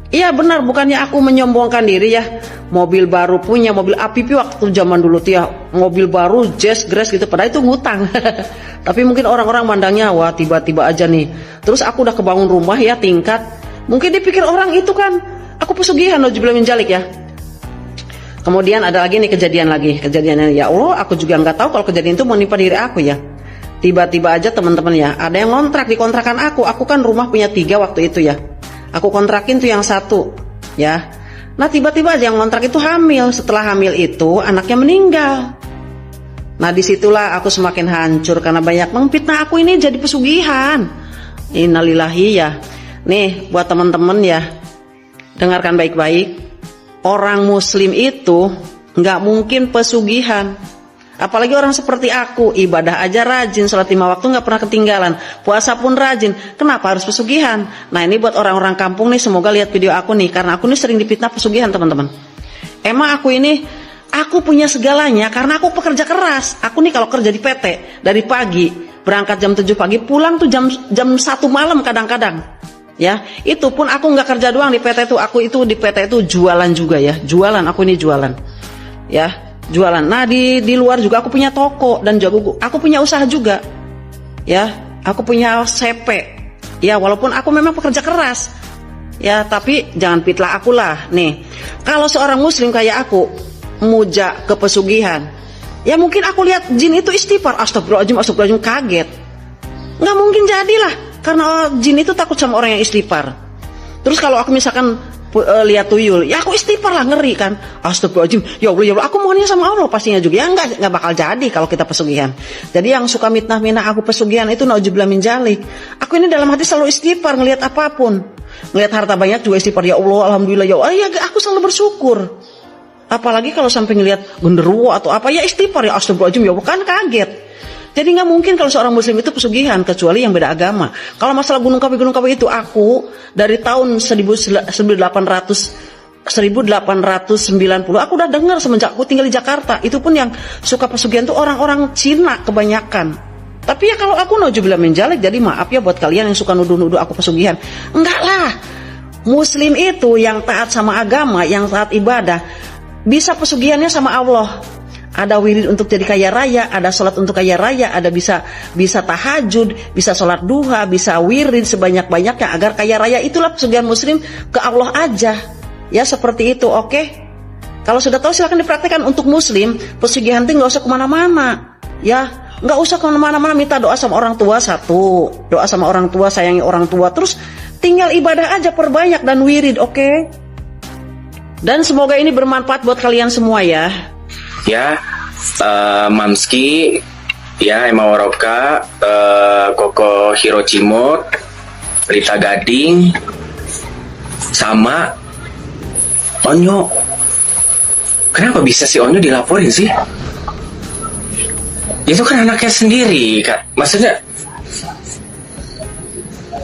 Iya benar, bukannya aku menyombongkan diri ya. Mobil baru punya, mobil APP waktu zaman dulu tuh ya, mobil baru Jazz Grace gitu, padahal itu ngutang. Tapi mungkin orang-orang mandangnya, wah tiba-tiba aja nih. Terus aku udah kebangun rumah ya, tingkat. Mungkin dipikir orang itu kan aku pesugihan loh, jubilah menjalik ya. Kemudian ada lagi nih kejadiannya ya Allah, aku juga nggak tahu kalau kejadian itu menimpa diri aku ya. Tiba-tiba aja teman-teman ya, ada yang ngontrak di kontrakan aku kan rumah punya 3 waktu itu ya. Aku kontrakin tuh yang 1 ya. Nah tiba-tiba aja yang ngontrak itu hamil. Setelah hamil itu anaknya meninggal. Nah disitulah aku semakin hancur karena banyak memfitnah aku ini jadi pesugihan. Innalillahi ya. Nih buat teman-teman ya, dengarkan baik-baik. Orang muslim itu nggak mungkin pesugihan. Apalagi orang seperti aku, ibadah aja rajin, sholat 5 waktu nggak pernah ketinggalan, puasa pun rajin. Kenapa harus pesugihan? Nah ini buat orang-orang kampung nih, semoga lihat video aku nih, karena aku nih sering difitnah pesugihan teman-teman. Emang aku punya segalanya karena aku pekerja keras. Aku nih kalau kerja di PT dari pagi, berangkat jam 7 pagi, pulang tuh jam 1 malam kadang-kadang. Ya, itu pun aku nggak kerja doang di PT itu, aku itu di PT itu jualan juga ya, aku ini jualan, ya, jualan. Nah di luar juga aku punya toko dan juga aku punya usaha juga, ya, aku punya CP, ya, walaupun aku memang pekerja keras, ya, tapi jangan fitnah aku lah. Nih, kalau seorang muslim kayak aku muja ke pesugihan, ya mungkin aku lihat jin itu istighfar, astagfirullahaladzim, kaget, nggak mungkin jadilah. Karena jin itu takut sama orang yang istighfar. Terus kalau aku misalkan lihat tuyul, ya aku istighfar lah, ngeri kan. Astagfirullahaladzim, ya Allah, aku mohonnya sama Allah pastinya juga. Ya nggak bakal jadi kalau kita pesugihan. Jadi yang suka mitnah-mitnah aku pesugihan itu nauzubillah min dzalik. Aku ini dalam hati selalu istighfar ngelihat apapun. Ngelihat harta banyak juga istighfar, ya Allah, alhamdulillah, ya Allah, ya aku selalu bersyukur. Apalagi kalau sampai ngelihat genderuwo atau apa, ya istighfar, ya astagfirullahaladzim, ya Allah, kan kaget. Jadi nggak mungkin kalau seorang muslim itu pesugihan kecuali yang beda agama. Kalau masalah Gunung Kawi itu aku dari tahun 1890 aku udah dengar semenjak aku tinggal di Jakarta. Itu pun yang suka pesugihan tuh orang-orang Cina kebanyakan. Tapi ya kalau aku nauzubillah min dzalik, jadi maaf ya buat kalian yang suka nuduh-nuduh aku pesugihan. Enggak lah. Muslim itu yang taat sama agama, yang taat ibadah, bisa pesugihannya sama Allah. Ada wirid untuk jadi kaya raya, ada sholat untuk kaya raya, ada bisa tahajud, bisa sholat duha, bisa wirid sebanyak-banyaknya agar kaya raya. Itulah pesugihan muslim ke Allah aja. Ya seperti itu, oke? Kalau sudah tahu silahkan dipraktikkan. Untuk muslim, pesugihan itu nggak usah kemana-mana. Ya, nggak usah kemana-mana, minta doa sama orang tua satu. Doa sama orang tua, sayangi orang tua. Terus tinggal ibadah aja, perbanyak dan wirid, oke? Dan semoga ini bermanfaat buat kalian semua ya. Ya, Mamski, ya, Emma Waroka, Koko Hirochimot, Rita Gading, sama Onyo. Kenapa bisa si Onyo dilaporin sih? Itu kan anaknya sendiri, Kak. Maksudnya,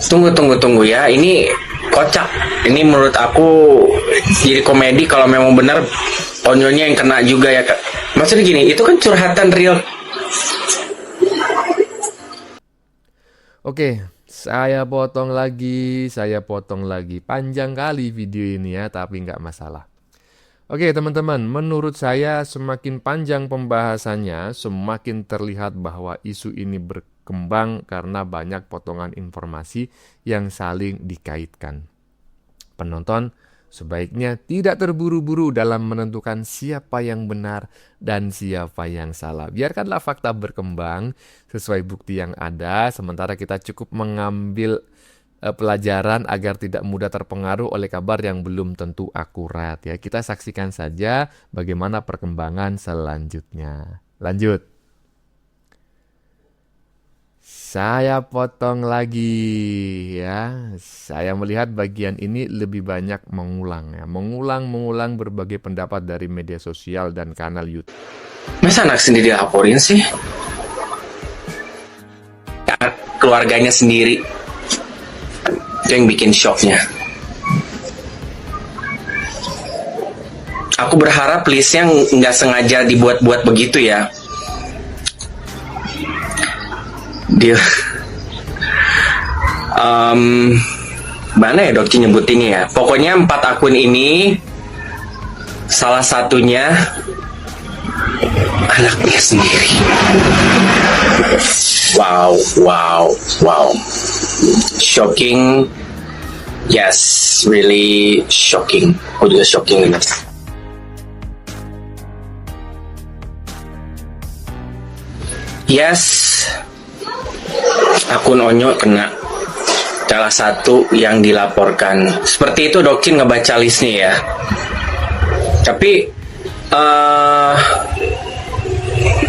tunggu ya, ini kocak. Ini menurut aku jadi komedi kalau memang benar Onyonya yang kena juga ya, Kak. Maksudnya gini, itu kan curhatan real. Oke, saya potong lagi. Panjang kali video ini ya, tapi nggak masalah. Oke teman-teman, menurut saya semakin panjang pembahasannya, semakin terlihat bahwa isu ini berkembang karena banyak potongan informasi yang saling dikaitkan. Penonton sebaiknya tidak terburu-buru dalam menentukan siapa yang benar dan siapa yang salah. Biarkanlah fakta berkembang sesuai bukti yang ada, sementara kita cukup mengambil pelajaran agar tidak mudah terpengaruh oleh kabar yang belum tentu akurat. Ya, kita saksikan saja bagaimana perkembangan selanjutnya. Lanjut. Saya potong lagi ya. Saya melihat bagian ini lebih banyak mengulang ya. Mengulang berbagai pendapat dari media sosial dan kanal YouTube. Masa anak sendiri dilaporin sih? Ya, keluarganya sendiri. Itu yang bikin shocknya. Aku berharap listnya nggak sengaja dibuat-buat begitu ya. Dia mana ya Dokci nyebutinnya ya. Pokoknya 4 akun ini salah satunya anaknya sendiri. Wow. Shocking. Yes, really shocking. Aku juga shocking ini. Yes, akun Onyo kena salah satu yang dilaporkan. Seperti itu Dokcin ngebaca listnya ya. Tapi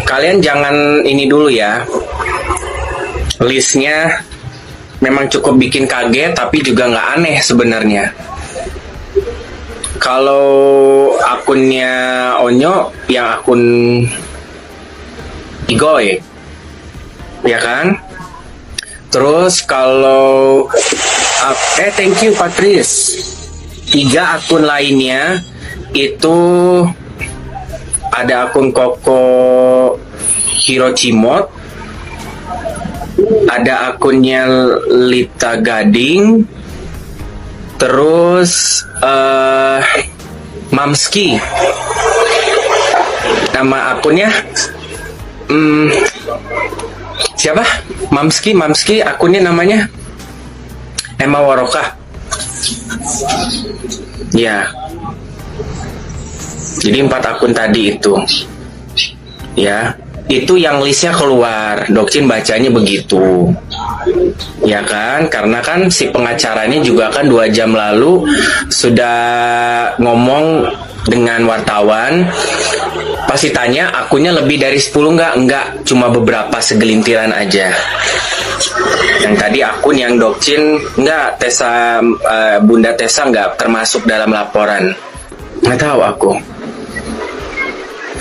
kalian jangan ini dulu ya. Listnya memang cukup bikin kaget, tapi juga nggak aneh sebenarnya. Kalau akunnya Onyo yang akun Igoy, ya kan? Terus kalau thank you Patrice. 3 akun lainnya itu ada akun Koko Hirochimot, ada akunnya Lita Gading, terus Mamski. Nama akunnya siapa? Mamski akunnya namanya Emma Waroka. Ya. Jadi 4 akun tadi itu. Ya, itu yang listnya keluar. Dokcin bacanya begitu. Ya kan, karena kan si pengacaranya juga kan 2 jam lalu sudah ngomong dengan wartawan. Pasti tanya akunnya lebih dari 10 enggak, cuma beberapa segelintiran aja. Yang tadi akun yang Dokcin enggak, Tessa, Bunda Tessa enggak termasuk dalam laporan. Nggak tahu aku.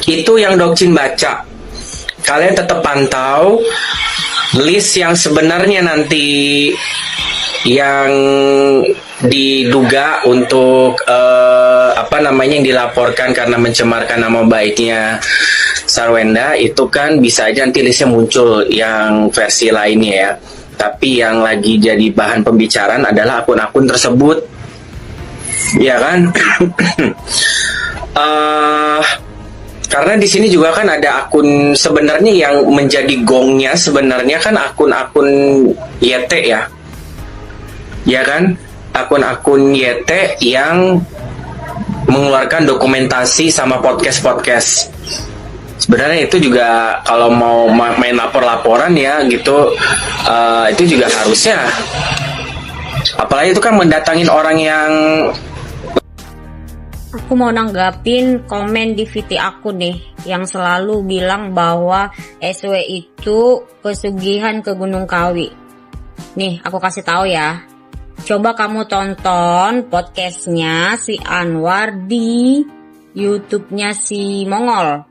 Itu yang Dokcin baca. Kalian tetap pantau list yang sebenarnya nanti yang diduga untuk yang dilaporkan karena mencemarkan nama baiknya Sarwenda, itu kan bisa aja nanti listnya muncul yang versi lainnya ya. Tapi yang lagi jadi bahan pembicaraan adalah akun-akun tersebut, ya kan? Karena di sini juga kan ada akun sebenarnya yang menjadi gongnya sebenarnya kan akun-akun YT ya kan, akun-akun YT yang mengeluarkan dokumentasi sama podcast. Sebenarnya itu juga kalau mau main lapor-laporan ya gitu, itu juga harusnya, apalagi itu kan mendatangin orang yang. Aku mau nanggapin komen di VT aku nih yang selalu bilang bahwa SW itu pesugihan ke Gunung Kawi. Nih aku kasih tahu ya. Coba kamu tonton podcastnya si Anwar di YouTube-nya si Mongol.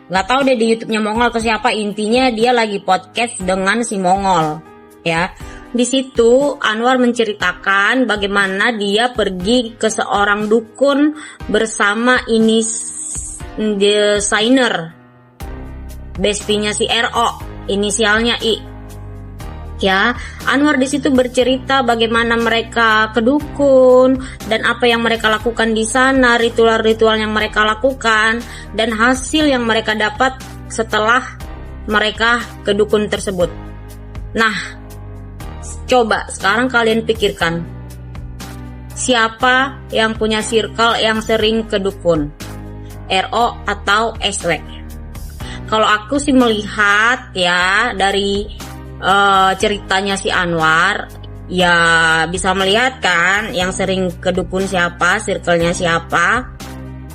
Gak tahu deh di YouTube-nya Mongol atau siapa, intinya dia lagi podcast dengan si Mongol ya. Di situ Anwar menceritakan bagaimana dia pergi ke seorang dukun bersama desainer bestinya si RO, inisialnya I. Ya, Anwar di situ bercerita bagaimana mereka ke dukun dan apa yang mereka lakukan di sana, ritual-ritual yang mereka lakukan dan hasil yang mereka dapat setelah mereka ke dukun tersebut. Nah, coba sekarang kalian pikirkan, siapa yang punya circle yang sering ke dukun? RO atau SW? Kalau aku sih melihat ya dari ceritanya si Anwar, ya bisa melihat kan yang sering ke dukun siapa, circle-nya siapa,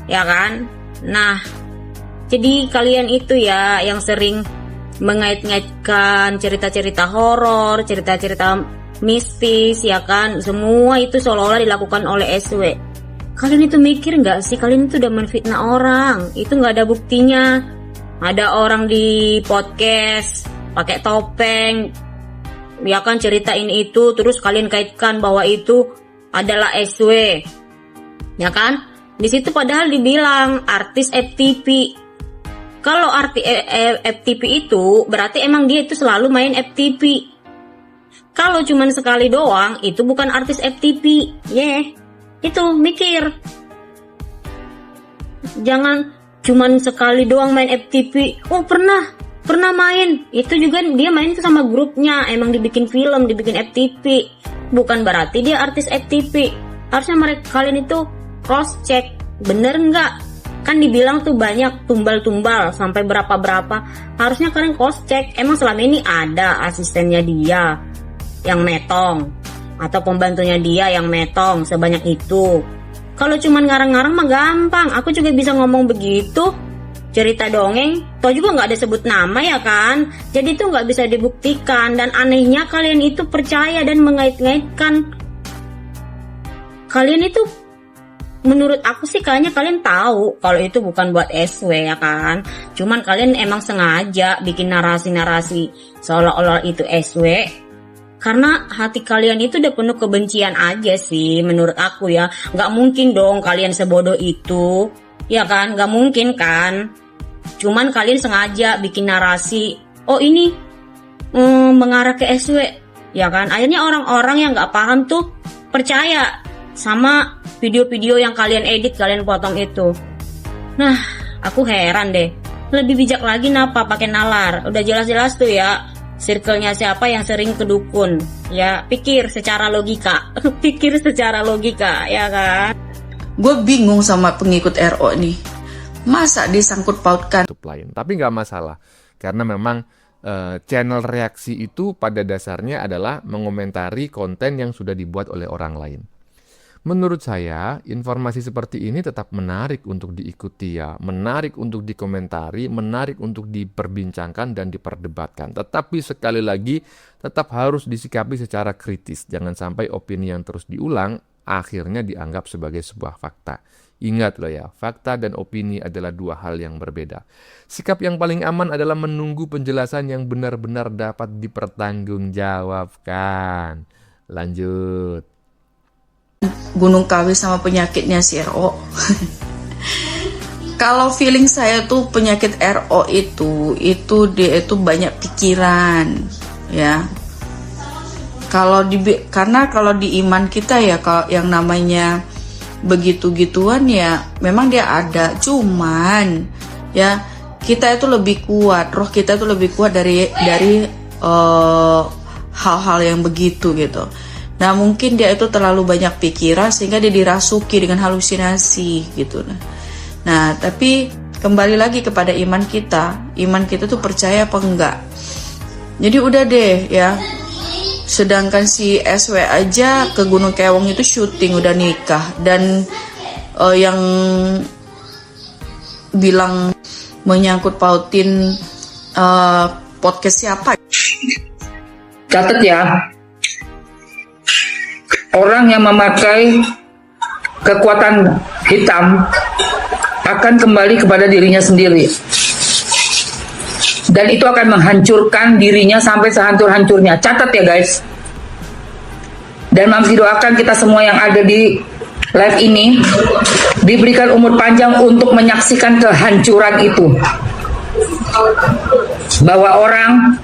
ya kan? Nah, jadi kalian itu ya yang sering mengait-ngaitkan cerita-cerita horor, cerita-cerita mistis, ya kan? Semua itu seolah-olah dilakukan oleh SW. Kalian itu mikir nggak sih? Kalian itu udah menfitnah orang. Itu nggak ada buktinya. Ada orang di podcast pakai topeng, ya kan, ceritain itu, terus kalian kaitkan bahwa itu adalah SW, ya kan? Di situ padahal dibilang artis FTP. Kalau arti FTP itu berarti emang dia itu selalu main FTP. Kalau cuman sekali doang itu bukan artis FTP. Itu mikir. Jangan cuman sekali doang main FTP. Oh pernah main. Itu juga dia main itu sama grupnya. Emang dibikin film, dibikin FTP. Bukan berarti dia artis FTP. Harusnya kalian itu cross check. Bener nggak? Kan dibilang tuh banyak tumbal-tumbal sampai berapa-berapa. Harusnya kalian cross check. Emang selama ini ada asistennya dia yang metong atau pembantunya dia yang metong sebanyak itu? Kalau cuman ngarang-ngarang mah gampang. Aku juga bisa ngomong begitu, cerita dongeng, toh juga nggak ada sebut nama ya kan. Jadi itu nggak bisa dibuktikan. Dan anehnya kalian itu percaya dan mengait-ngaitkan. Kalian itu, menurut aku sih kayaknya kalian tahu kalau itu bukan buat SW ya kan. Cuman kalian emang sengaja bikin narasi-narasi seolah-olah itu SW. Karena hati kalian itu udah penuh kebencian aja sih menurut aku ya. Gak mungkin dong kalian sebodoh itu, ya kan? Gak mungkin kan? Cuman kalian sengaja bikin narasi, oh ini mengarah ke SW, ya kan? Akhirnya orang-orang yang gak paham tuh percaya sama video-video yang kalian edit, kalian potong itu. Nah, aku heran deh. Lebih bijak lagi napa pakai nalar? Udah jelas-jelas tuh ya. Circle-nya siapa yang sering ke dukun. Ya, pikir secara logika. Pikir secara logika, ya kan? Gue bingung sama pengikut RO nih. Masa disangkut pautkan? Tapi nggak masalah. Karena memang channel reaksi itu pada dasarnya adalah mengomentari konten yang sudah dibuat oleh orang lain. Menurut saya, informasi seperti ini tetap menarik untuk diikuti ya, menarik untuk dikomentari, menarik untuk diperbincangkan dan diperdebatkan. Tetapi sekali lagi, tetap harus disikapi secara kritis. Jangan sampai opini yang terus diulang akhirnya dianggap sebagai sebuah fakta. Ingat loh ya, fakta dan opini adalah dua hal yang berbeda. Sikap yang paling aman adalah menunggu penjelasan yang benar-benar dapat dipertanggungjawabkan. Lanjut. Gunung Kawi sama penyakitnya si RO. Kalau feeling saya tuh penyakit RO itu dia itu banyak pikiran, ya. Karena kalau di iman kita ya, kalau yang namanya begitu-gituan ya memang dia ada, cuman ya kita itu lebih kuat, roh kita itu lebih kuat dari hal-hal yang begitu gitu. Nah mungkin dia itu terlalu banyak pikiran sehingga dia dirasuki dengan halusinasi gitu. Nah tapi kembali lagi kepada iman kita tuh percaya apa enggak. Jadi udah deh ya. Sedangkan si SW aja ke Gunung Kewong itu syuting udah nikah, dan yang bilang menyangkut pautin podcast siapa? Catat ya, orang yang memakai kekuatan hitam akan kembali kepada dirinya sendiri. Dan itu akan menghancurkan dirinya sampai sehancur-hancurnya. Catat ya guys. Dan Mams doakan kita semua yang ada di live ini diberikan umur panjang untuk menyaksikan kehancuran itu. Bahwa orang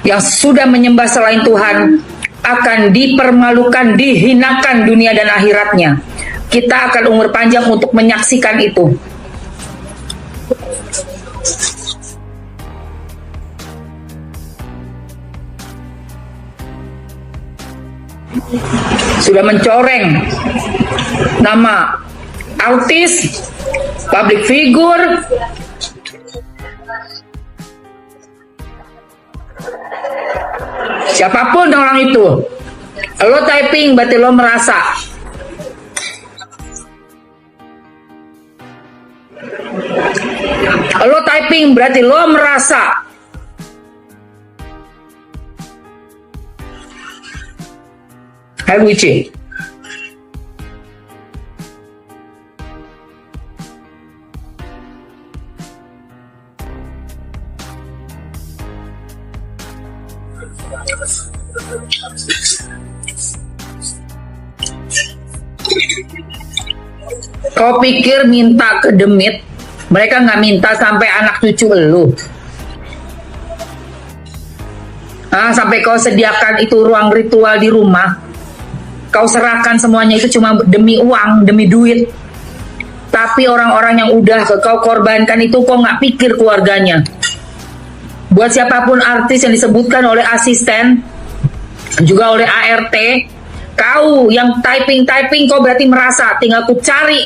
yang sudah menyembah selain Tuhan akan dipermalukan, dihinakan dunia dan akhiratnya. Kita akan umur panjang untuk menyaksikan itu. Sudah mencoreng nama artis, public figure, siapapun orang itu. Lo typing berarti lo merasa. Lo typing berarti lo merasa. Hai Wici. Kau pikir minta ke demit, mereka nggak minta sampai anak cucu elu. Sampai kau sediakan itu ruang ritual di rumah. Kau serahkan semuanya itu cuma demi uang, demi duit. Tapi orang-orang yang udah kau korbankan itu kau nggak pikir keluarganya. Buat siapapun artis yang disebutkan oleh asisten, juga oleh ART, kau yang typing kau berarti merasa tinggal ku cari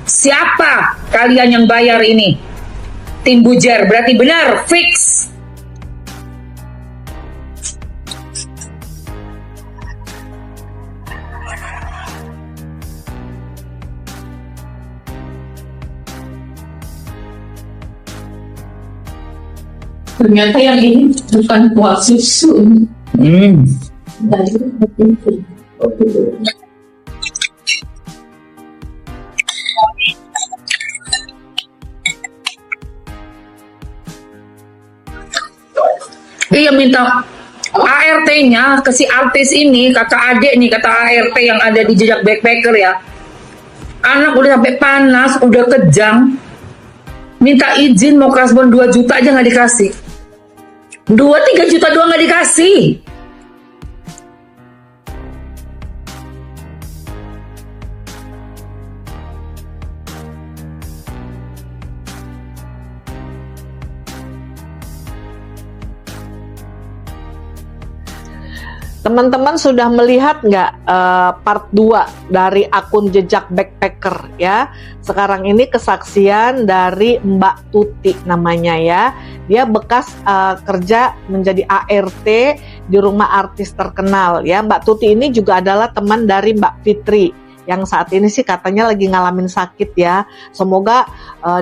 siapa kalian yang bayar ini. Tim Bujer berarti benar, fix. Ternyata yang ini bukan kuah susu. Iya, minta ART-nya ke si artis ini, kakak adik nih, kata ART yang ada di Jejak Backpacker ya. Anak udah sampai panas, udah kejang, minta izin mau kasbon 2 juta aja nggak dikasih. 2-3 juta doang nggak dikasih. Teman-teman sudah melihat nggak part 2 dari akun Jejak Backpacker ya. Sekarang ini kesaksian dari Mbak Tuti namanya ya. Dia bekas kerja menjadi ART di rumah artis terkenal ya. Mbak Tuti ini juga adalah teman dari Mbak Fitri yang saat ini sih katanya lagi ngalamin sakit ya. Semoga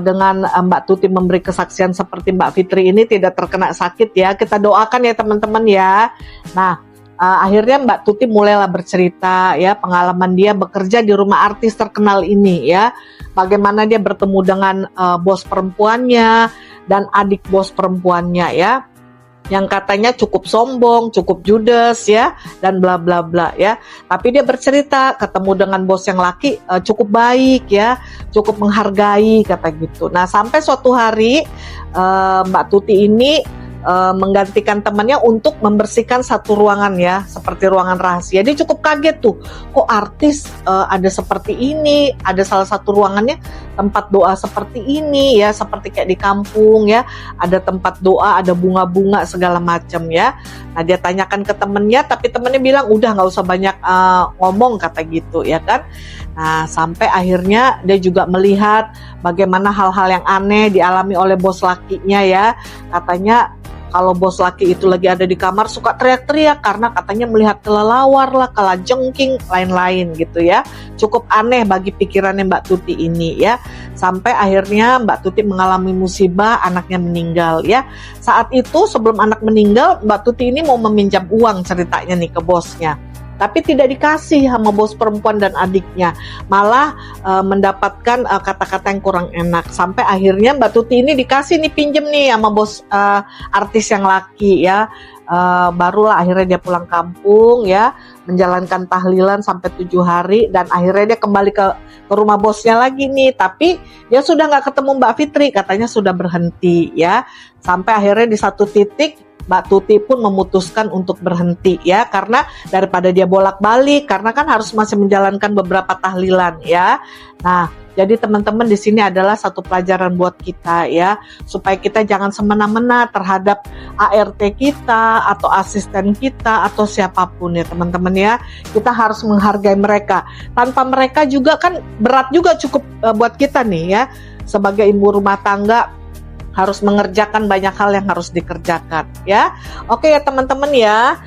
dengan Mbak Tuti memberi kesaksian seperti Mbak Fitri ini tidak terkena sakit ya. Kita doakan ya teman-teman ya. Nah, akhirnya Mbak Tuti mulailah bercerita ya pengalaman dia bekerja di rumah artis terkenal ini ya. Bagaimana dia bertemu dengan bos perempuannya dan adik bos perempuannya ya. Yang katanya cukup sombong, cukup judes ya, dan bla bla bla ya. Tapi dia bercerita ketemu dengan bos yang laki cukup baik ya, cukup menghargai kata gitu. Nah sampai suatu hari Mbak Tuti ini menggantikan temannya untuk membersihkan satu ruangan ya, seperti ruangan rahasia. Dia cukup kaget tuh, kok artis ada seperti ini, ada salah satu ruangannya tempat doa seperti ini ya, seperti kayak di kampung ya, ada tempat doa, ada bunga-bunga segala macam ya. Nah dia tanyakan ke temennya, tapi temennya bilang udah nggak usah banyak ngomong kata gitu ya kan. Nah sampai akhirnya dia juga melihat bagaimana hal-hal yang aneh dialami oleh bos lakinya ya. Katanya kalau bos laki itu lagi ada di kamar suka teriak-teriak karena katanya melihat kelelawar lah, kalajengking, lain-lain gitu ya. Cukup aneh bagi pikirannya Mbak Tuti ini ya. Sampai akhirnya Mbak Tuti mengalami musibah, anaknya meninggal ya. Saat itu sebelum anak meninggal, Mbak Tuti ini mau meminjam uang ceritanya nih ke bosnya. Tapi tidak dikasih sama bos perempuan dan adiknya, malah mendapatkan kata-kata yang kurang enak. Sampai akhirnya Mbak Tuti ini dikasih nih pinjem nih sama bos artis yang laki ya. Barulah akhirnya dia pulang kampung ya, menjalankan tahlilan sampai 7 hari dan akhirnya dia kembali ke rumah bosnya lagi nih. Tapi dia sudah nggak ketemu Mbak Fitri, katanya sudah berhenti ya. Sampai akhirnya di satu titik Mbak Tuti pun memutuskan untuk berhenti ya, karena daripada dia bolak-balik, karena kan harus masih menjalankan beberapa tahlilan ya. Nah, jadi teman-teman di sini adalah satu pelajaran buat kita ya, supaya kita jangan semena-mena terhadap ART kita atau asisten kita atau siapapun ya teman-teman ya. Kita harus menghargai mereka. Tanpa mereka juga kan berat juga cukup buat kita nih ya, sebagai ibu rumah tangga harus mengerjakan banyak hal yang harus dikerjakan ya. Oke ya teman-teman ya,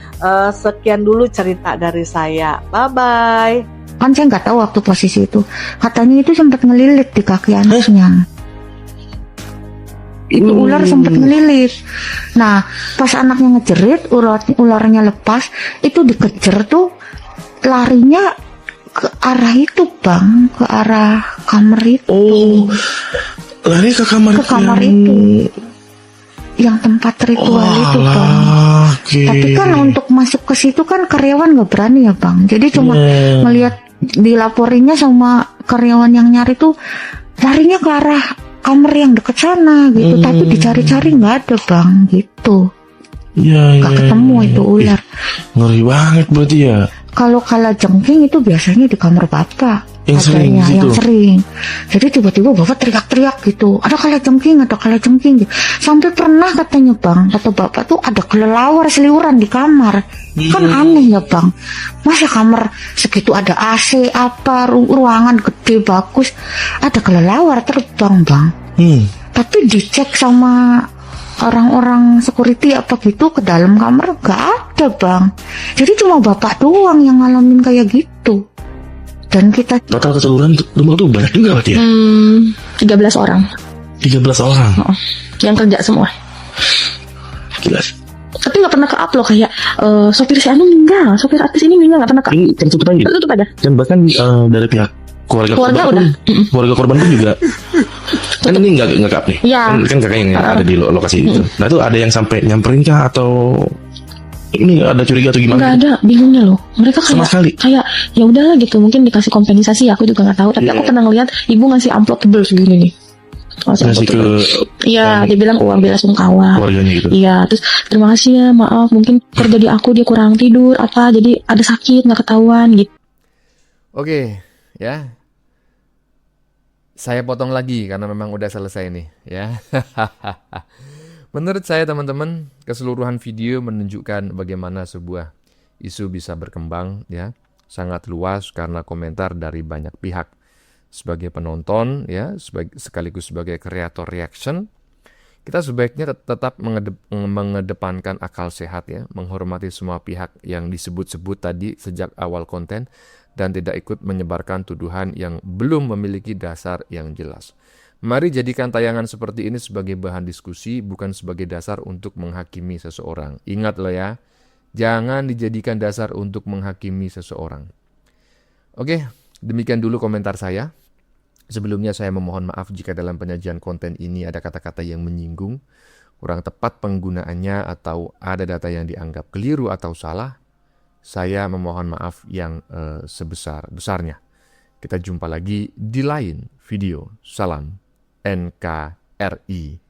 sekian dulu cerita dari saya. Bye bye. Kan saya nggak tahu waktu posisi itu, katanya itu sempat ngelilit di kaki anaknya. Itu ular sempat ngelilit. Nah pas anaknya ngejerit, ularnya lepas, itu dikejar tuh, larinya ke arah itu bang, ke arah kamar itu. Lari ke kamar itu yang tempat ritual itu bang. Okay. Tapi kan untuk masuk ke situ kan karyawan nggak berani ya bang. Jadi cuma melihat dilaporinya sama karyawan yang nyari tuh larinya ke arah kamar yang deket sana gitu. Tapi dicari-cari nggak ada bang gitu. Iya. Nggak ketemu itu ular. Ngeri banget berarti ya. Kalau kalajengking itu biasanya di kamar bapak. Yang sering adanya, gitu. yang sering. Jadi tiba-tiba bapak teriak-teriak gitu, ada kalajengking gitu. Sampai pernah katanya bang, kata bapak tuh ada kelelawar seliuran di kamar. Kan aneh ya bang, masa kamar segitu ada AC apa, ruangan gede bagus, ada kelelawar terbang bang. Tapi dicek sama orang-orang security apa gitu ke dalam kamar gak ada bang. Jadi cuma bapak doang yang ngalamin kayak gitu. Dan kita total keseluruhan rumah tuh banyak juga berarti ya? 13 orang. 13 orang? Yang kerja semua. Gila. Tapi gak pernah ke-up loh, kayak sopir si Anu meninggal, sopir artis ini meninggal, gak pernah ke-up. Ini tutup aja? Tutup ada. Dan bahkan dari pihak keluarga korban udah. Keluarga korban pun juga kan ini nggak ke-up nih? Iya. Kan kakaknya yang ada di lokasi itu. Nah itu ada yang sampai nyamperin kah atau ini ada curiga atau gimana? Nggak ada, bingungnya loh. Mereka kayak ya udahlah gitu, mungkin dikasih kompensasi, aku juga nggak tahu. Tapi aku pernah ngeliat ibu ngasih amplop tebel segini nih. Ngasih ke iya, dia bilang uang bela sungkawa. Keluarganya gitu. Iya, terus terima kasih ya, maaf mungkin terjadi aku dia kurang tidur apa, jadi ada sakit nggak ketahuan gitu. Oke, ya. Saya potong lagi karena memang udah selesai nih, ya. Menurut saya teman-teman, keseluruhan video menunjukkan bagaimana sebuah isu bisa berkembang ya, sangat luas karena komentar dari banyak pihak. Sebagai penonton ya, sekaligus sebagai kreator reaction, Kita sebaiknya tetap mengedepankan akal sehat ya, menghormati semua pihak yang disebut-sebut tadi sejak awal konten, dan tidak ikut menyebarkan tuduhan yang belum memiliki dasar yang jelas. Mari jadikan tayangan seperti ini sebagai bahan diskusi, bukan sebagai dasar untuk menghakimi seseorang. Ingat loh ya, jangan dijadikan dasar untuk menghakimi seseorang. Oke, demikian dulu komentar saya. Sebelumnya saya memohon maaf jika dalam penyajian konten ini ada kata-kata yang menyinggung, kurang tepat penggunaannya, atau ada data yang dianggap keliru atau salah. Saya memohon maaf yang sebesar-besarnya. Kita jumpa lagi di lain video. Salam NKRI.